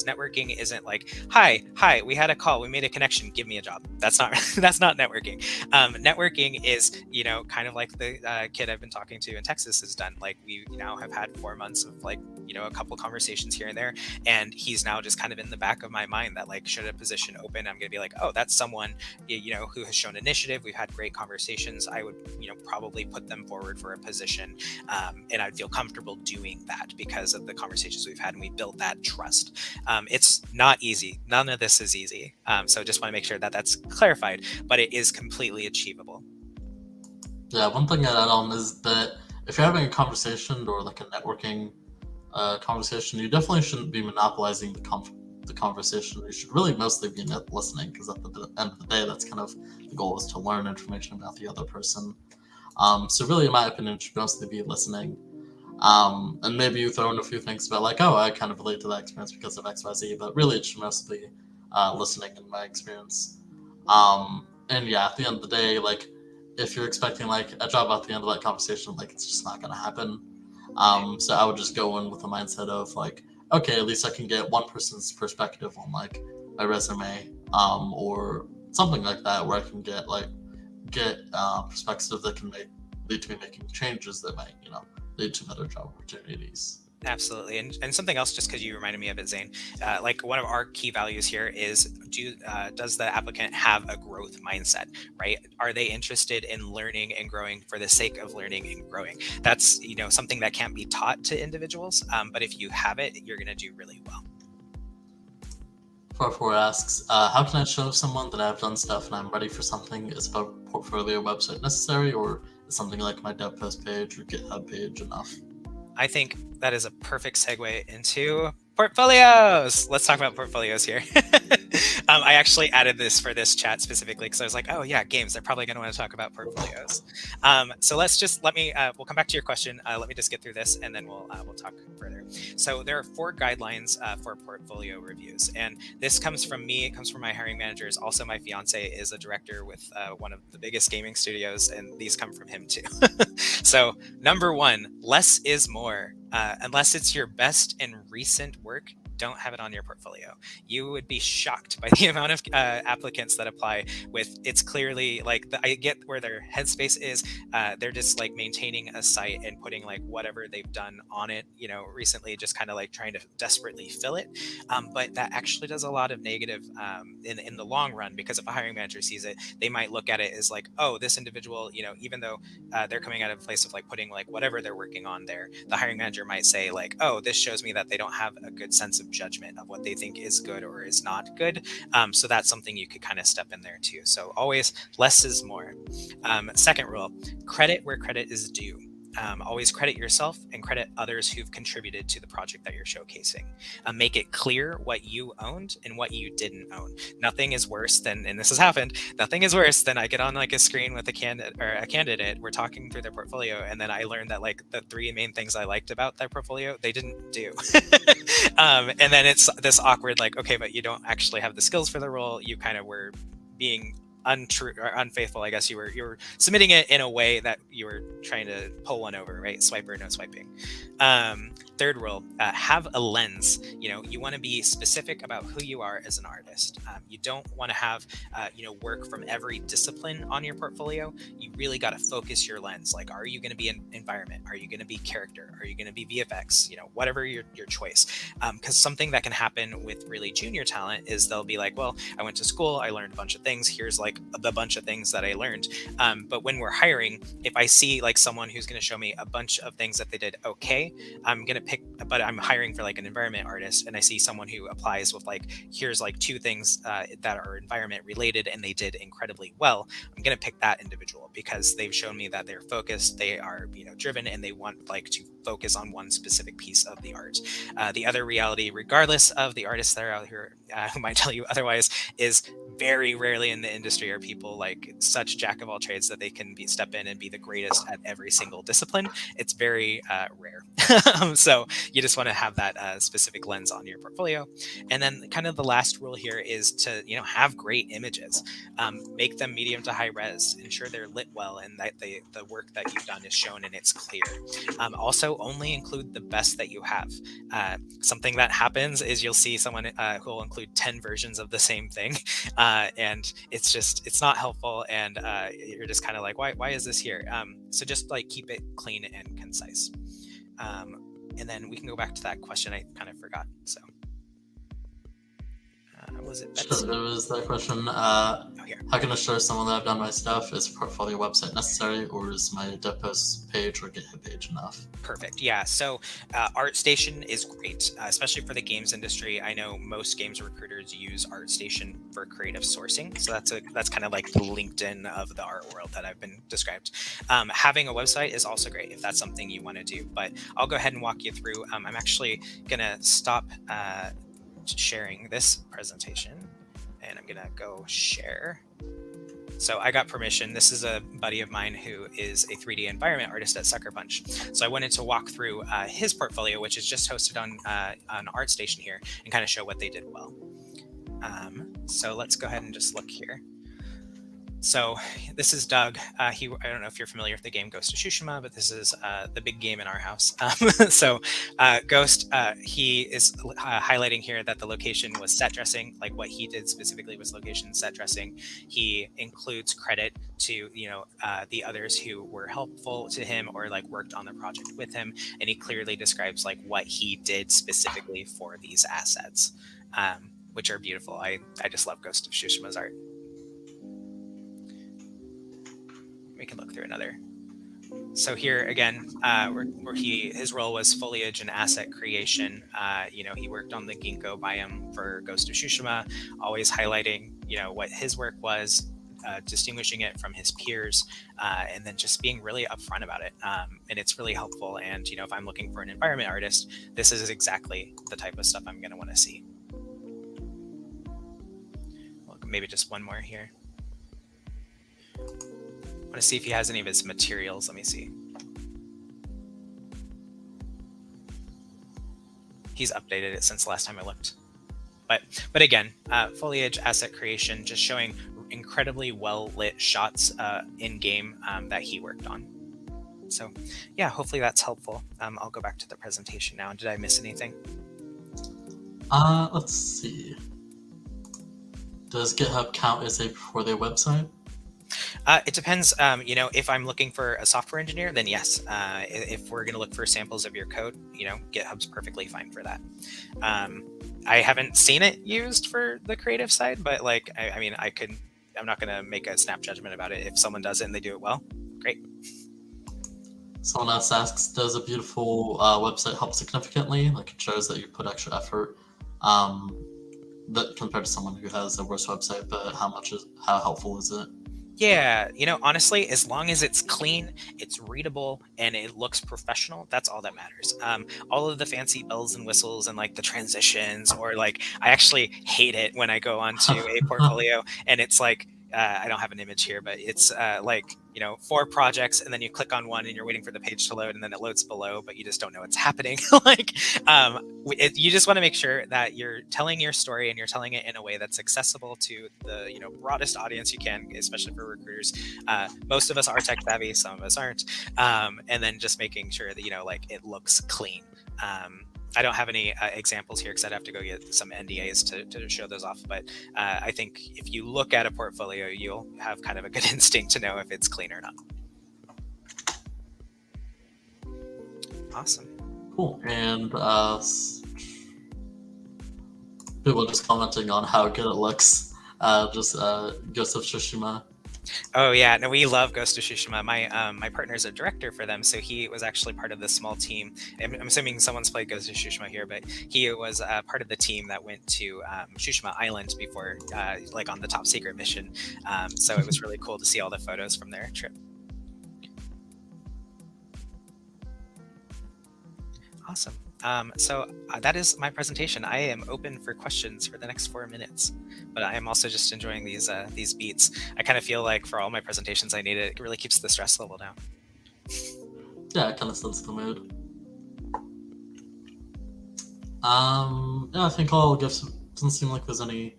[SPEAKER 1] isn't like, hi, we had a call, we made a connection, give me a job. That's not that's not networking. Networking is kind of like the kid I've been talking to in Texas has done. Like we now have had 4 months of like a couple conversations here and there, and he's now just kind of in the back of my mind that like should a position open, I'm gonna be like, oh, that's someone who has shown initiative, we've had great conversations, I would probably put them forward for a position, and I'd feel comfortable doing that because of the conversations we've had, and we built that trust. It's not easy, none of this is easy, so just want to make sure that that's clarified, but it is completely achievable.
[SPEAKER 2] Yeah, one thing I'd add on is that if you're having a conversation or like a networking conversation, you definitely shouldn't be monopolizing the conversation. You should really mostly be listening, because at the end of the day, that's kind of the goal, is to learn information about the other person. So really, in my opinion, it should mostly be listening. And maybe you throw in a few things about like, oh, I kind of relate to that experience because of XYZ, but really it should mostly be listening in my experience. And yeah, at the end of the day, like if you're expecting like a job at the end of that conversation, like it's just not going to happen. So I would just go in with the mindset of like, okay, at least I can get one person's perspective on like my resume, or something like that, where I can get perspective that can lead to me making changes that might, lead to better job opportunities.
[SPEAKER 1] Absolutely. And something else, just because you reminded me of it, Zane, like one of our key values here is does the applicant have a growth mindset, right? Are they interested in learning and growing for the sake of learning and growing? That's, something that can't be taught to individuals. But if you have it, you're going to do really well.
[SPEAKER 2] 44 asks, how can I show someone that I've done stuff and I'm ready for something? Is a portfolio website necessary, or is something like my dev post page or GitHub page enough?
[SPEAKER 1] I think that is a perfect segue into portfolios. Let's talk about portfolios here. I actually added this for this chat specifically because I was like, oh yeah, games, they're probably going to want to talk about portfolios. So we'll come back to your question. Let me just get through this and then we'll talk further. So there are 4 guidelines for portfolio reviews. And this comes from me. It comes from my hiring managers. Also, my fiance is a director with one of the biggest gaming studios, and these come from him too. So number 1, less is more. Unless it's your best and recent work, don't have it on your portfolio. You would be shocked by the amount of applicants that apply with, it's clearly like, I get where their headspace is. They're just like maintaining a site and putting like whatever they've done on it, recently, just kind of like trying to desperately fill it. But that actually does a lot of negative in the long run, because if a hiring manager sees it, they might look at it as like, oh, this individual, even though they're coming out of a place of like putting like whatever they're working on there, the hiring manager might say like, oh, this shows me that they don't have a good sense of judgment of what they think is good or is not good. So that's something you could kind of step in there too. So always less is more. Second rule, credit where credit is due. Always credit yourself and credit others who've contributed to the project that you're showcasing. Make it clear what you owned and what you didn't own. Nothing is worse than, and this has happened, nothing is worse than I get on like a screen with a candidate, we're talking through their portfolio, and then I learned that like the 3 main things I liked about their portfolio, they didn't do. And then it's this awkward, like, okay, but you don't actually have the skills for the role. You kind of were being untrue or unfaithful. I guess you were submitting it in a way that you were trying to pull one over, right? Swiper, no swiping. Third rule, have a lens. You want to be specific about who you are as an artist. You don't want to have work from every discipline on your portfolio. You really got to focus your lens. Like, are you going to be an environment? Are you going to be character? Are you going to be VFX? Whatever your choice. Because something that can happen with really junior talent is they'll be like, well, I went to school, I learned a bunch of things. Here's like the bunch of things that I learned. But when we're hiring, if I see like someone who's going to show me a bunch of things that they did okay, I'm going to pick, but I'm hiring for like an environment artist, and I see someone who applies with like, here's like 2 things that are environment related and they did incredibly well. I'm going to pick that individual because they've shown me that they're focused, they are driven, and they want like to focus on one specific piece of the art. The other reality, regardless of the artists that are out here who might tell you otherwise, is very rarely in the industry are people like such jack of all trades that they can step in and be the greatest at every single discipline. It's very rare. So you just want to have that specific lens on your portfolio. And then kind of the last rule here is to have great images. Make them medium to high res. Ensure they're lit well and that the work that you've done is shown and it's clear. Also, only include the best that you have. Something that happens is you'll see someone who will include 10 versions of the same thing. And it's not helpful, and you're just kind of like, why is this here? So just like keep it clean and concise. And then we can go back to that question I kind of forgot. So was it Betsy?
[SPEAKER 2] Sure, there was that question.
[SPEAKER 1] Here.
[SPEAKER 2] How can I show someone that I've done my stuff? Is a portfolio website necessary, or is my dev post page or GitHub page enough?
[SPEAKER 1] Perfect. Yeah. So ArtStation is great, especially for the games industry. I know most games recruiters use ArtStation for creative sourcing. So that's kind of like the LinkedIn of the art world that I've been described. Having a website is also great if that's something you want to do. But I'll go ahead and walk you through. I'm actually gonna stop sharing this presentation, and I'm gonna go share. So I got permission. This is a buddy of mine who is a 3D environment artist at Sucker Punch. So I wanted to walk through his portfolio, which is just hosted on ArtStation here, and kind of show what they did well. So let's go ahead and just look here. So this is Doug. I don't know if you're familiar with the game Ghost of Tsushima, but this is the big game in our house. So Ghost, he is highlighting here that the location was set dressing, like what he did specifically was location set dressing. He includes credit to the others who were helpful to him or like worked on the project with him, and he clearly describes like what he did specifically for these assets, which are beautiful. I just love Ghost of Tsushima's art. We can look through another. So here again, where his role was foliage and asset creation. He worked on the ginkgo biome for Ghost of Tsushima, always highlighting what his work was, distinguishing it from his peers, and then just being really upfront about it. And it's really helpful. And if I'm looking for an environment artist, this is exactly the type of stuff I'm going to want to see. Well, maybe just one more here. I want to see if he has any of his materials. Let me see. He's updated it since last time I looked. But again, foliage, asset creation, just showing incredibly well lit shots in game that he worked on. So yeah, hopefully that's helpful. I'll go back to the presentation now. Did I miss anything?
[SPEAKER 2] Let's see. Does GitHub count as a before their website?
[SPEAKER 1] It depends. If I'm looking for a software engineer, then yes. If we're going to look for samples of your code, GitHub's perfectly fine for that. I haven't seen it used for the creative side, but I'm not going to make a snap judgment about it. If someone does it and they do it well, great.
[SPEAKER 2] Someone else asks, does a beautiful website help significantly? Like it shows that you put extra effort that compared to someone who has a worse website, but how helpful is it?
[SPEAKER 1] Yeah, honestly, as long as it's clean, it's readable, and it looks professional, that's all that matters. All of the fancy bells and whistles and like the transitions, or like I actually hate it when I go onto a portfolio and it's like I don't have an image here, but it's 4 projects, and then you click on one and you're waiting for the page to load, and then it loads below, but you just don't know what's happening. You just want to make sure that you're telling your story and you're telling it in a way that's accessible to the broadest audience you can, especially for recruiters. Most of us are tech savvy, some of us aren't, and then just making sure that it looks clean. I don't have any examples here because I'd have to go get some NDAs to show those off. But I think if you look at a portfolio, you'll have kind of a good instinct to know if it's clean or not. Awesome.
[SPEAKER 2] Cool. And people just commenting on how good it looks. Ghost of Tsushima.
[SPEAKER 1] Oh yeah, no, we love Ghost of Tsushima. My partner's a director for them, so he was actually part of this small team. I'm assuming someone's played Ghost of Tsushima here, but he was part of the team that went to Tsushima Island before, on the top secret mission. So it was really cool to see all the photos from their trip. Awesome. So that is my presentation. I am open for questions for the next 4 minutes, but I am also just enjoying these beats. I kind of feel like for all my presentations, I need it. It really keeps the stress level down.
[SPEAKER 2] Yeah, it kind of sets the mood. Yeah, I think I'll give some. Doesn't seem like there's any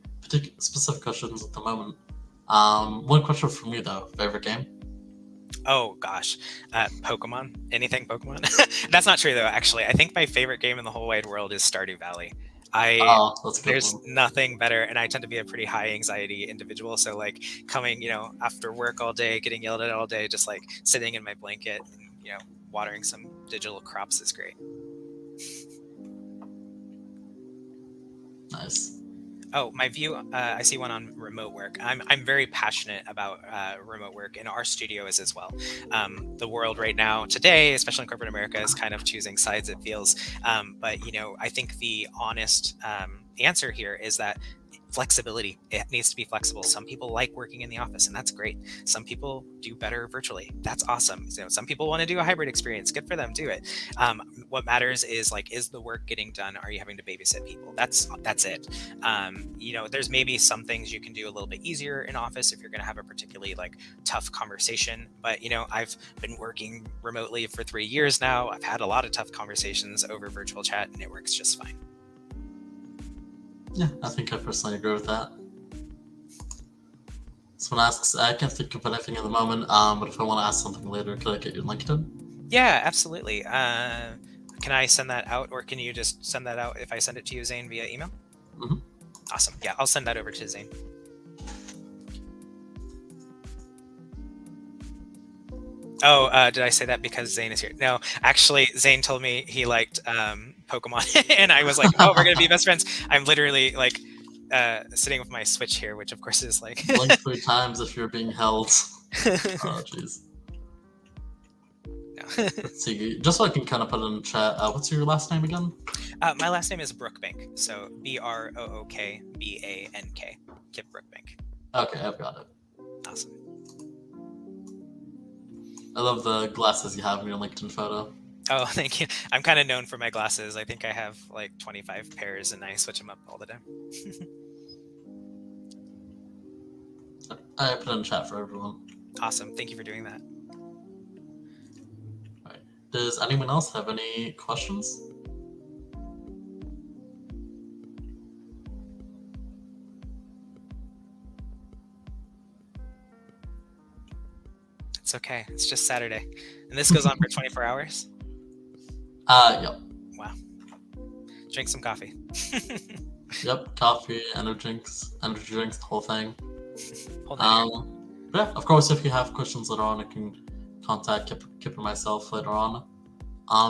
[SPEAKER 2] specific questions at the moment. One question from me though. Favorite game?
[SPEAKER 1] Oh gosh, Pokemon. Anything Pokemon? That's not true though. Actually, I think my favorite game in the whole wide world is Stardew Valley. There's nothing better, and I tend to be a pretty high anxiety individual. So like coming, after work all day, getting yelled at all day, just like sitting in my blanket and watering some digital crops is great.
[SPEAKER 2] Nice.
[SPEAKER 1] Oh, my view, I see one on remote work. I'm very passionate about remote work, and our studio is as well. The world right now, today, especially in corporate America, is kind of choosing sides, it feels. But, I think the honest answer here is that flexibility, it needs to be flexible. Some people like working in the office, and that's great. Some people do better virtually. That's awesome. Some people want to do a hybrid experience. Good for them. Do it. What matters is is the work getting done? Are you having to babysit people? That's it. There's maybe some things you can do a little bit easier in office if you're going to have a particularly tough conversation. But I've been working remotely for 3 years now. I've had a lot of tough conversations over virtual chat, and it works just fine.
[SPEAKER 2] Yeah, I think I personally agree with that. Someone asks, I can't think of anything at the moment, but if I want to ask something later, could I get your LinkedIn?
[SPEAKER 1] Yeah, absolutely. Can I send that out, or can you just send that out if I send it to you, Zane, via email?
[SPEAKER 2] Mhm.
[SPEAKER 1] Awesome. Yeah, I'll send that over to Zane. Oh, did I say that because Zane is here? No, actually, Zane told me he liked Pokemon, and I was like, "Oh, we're gonna be best friends." I'm literally like sitting with my Switch here, which of course is like.
[SPEAKER 2] Blink 3 times if you're being held. Oh, jeez. Let's see. Just so I can kind of put it in chat, what's your last name again?
[SPEAKER 1] My last name is Brookbank, so Brookbank. Kip Brookbank.
[SPEAKER 2] Okay, I've got it.
[SPEAKER 1] Awesome.
[SPEAKER 2] I love the glasses you have in your LinkedIn photo.
[SPEAKER 1] Oh, thank you. I'm kind of known for my glasses. I think I have like 25 pairs, and I switch them up all the time.
[SPEAKER 2] I put it in chat for everyone.
[SPEAKER 1] Awesome. Thank you for doing that.
[SPEAKER 2] Right. Does anyone else have any questions?
[SPEAKER 1] It's okay. It's just Saturday. And this goes on for 24 hours?
[SPEAKER 2] Yep.
[SPEAKER 1] Wow. Drink some coffee.
[SPEAKER 2] Yep, coffee, energy drinks, the whole thing.
[SPEAKER 1] Hold on.
[SPEAKER 2] Yeah, of course, if you have questions later on, I can contact Kip and myself later on.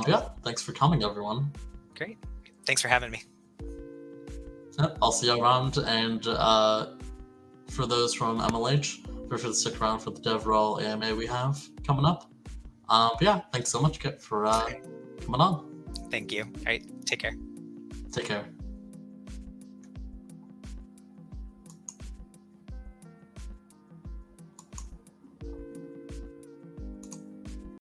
[SPEAKER 2] Yeah, thanks for coming, everyone.
[SPEAKER 1] Great. Thanks for having me.
[SPEAKER 2] Yep, I'll see you around, and for those from MLH, be sure to stick around for the DevRel AMA we have coming up. Yeah, thanks so much, Kip, for coming on.
[SPEAKER 1] Thank you. All right. Take care.
[SPEAKER 2] Take care.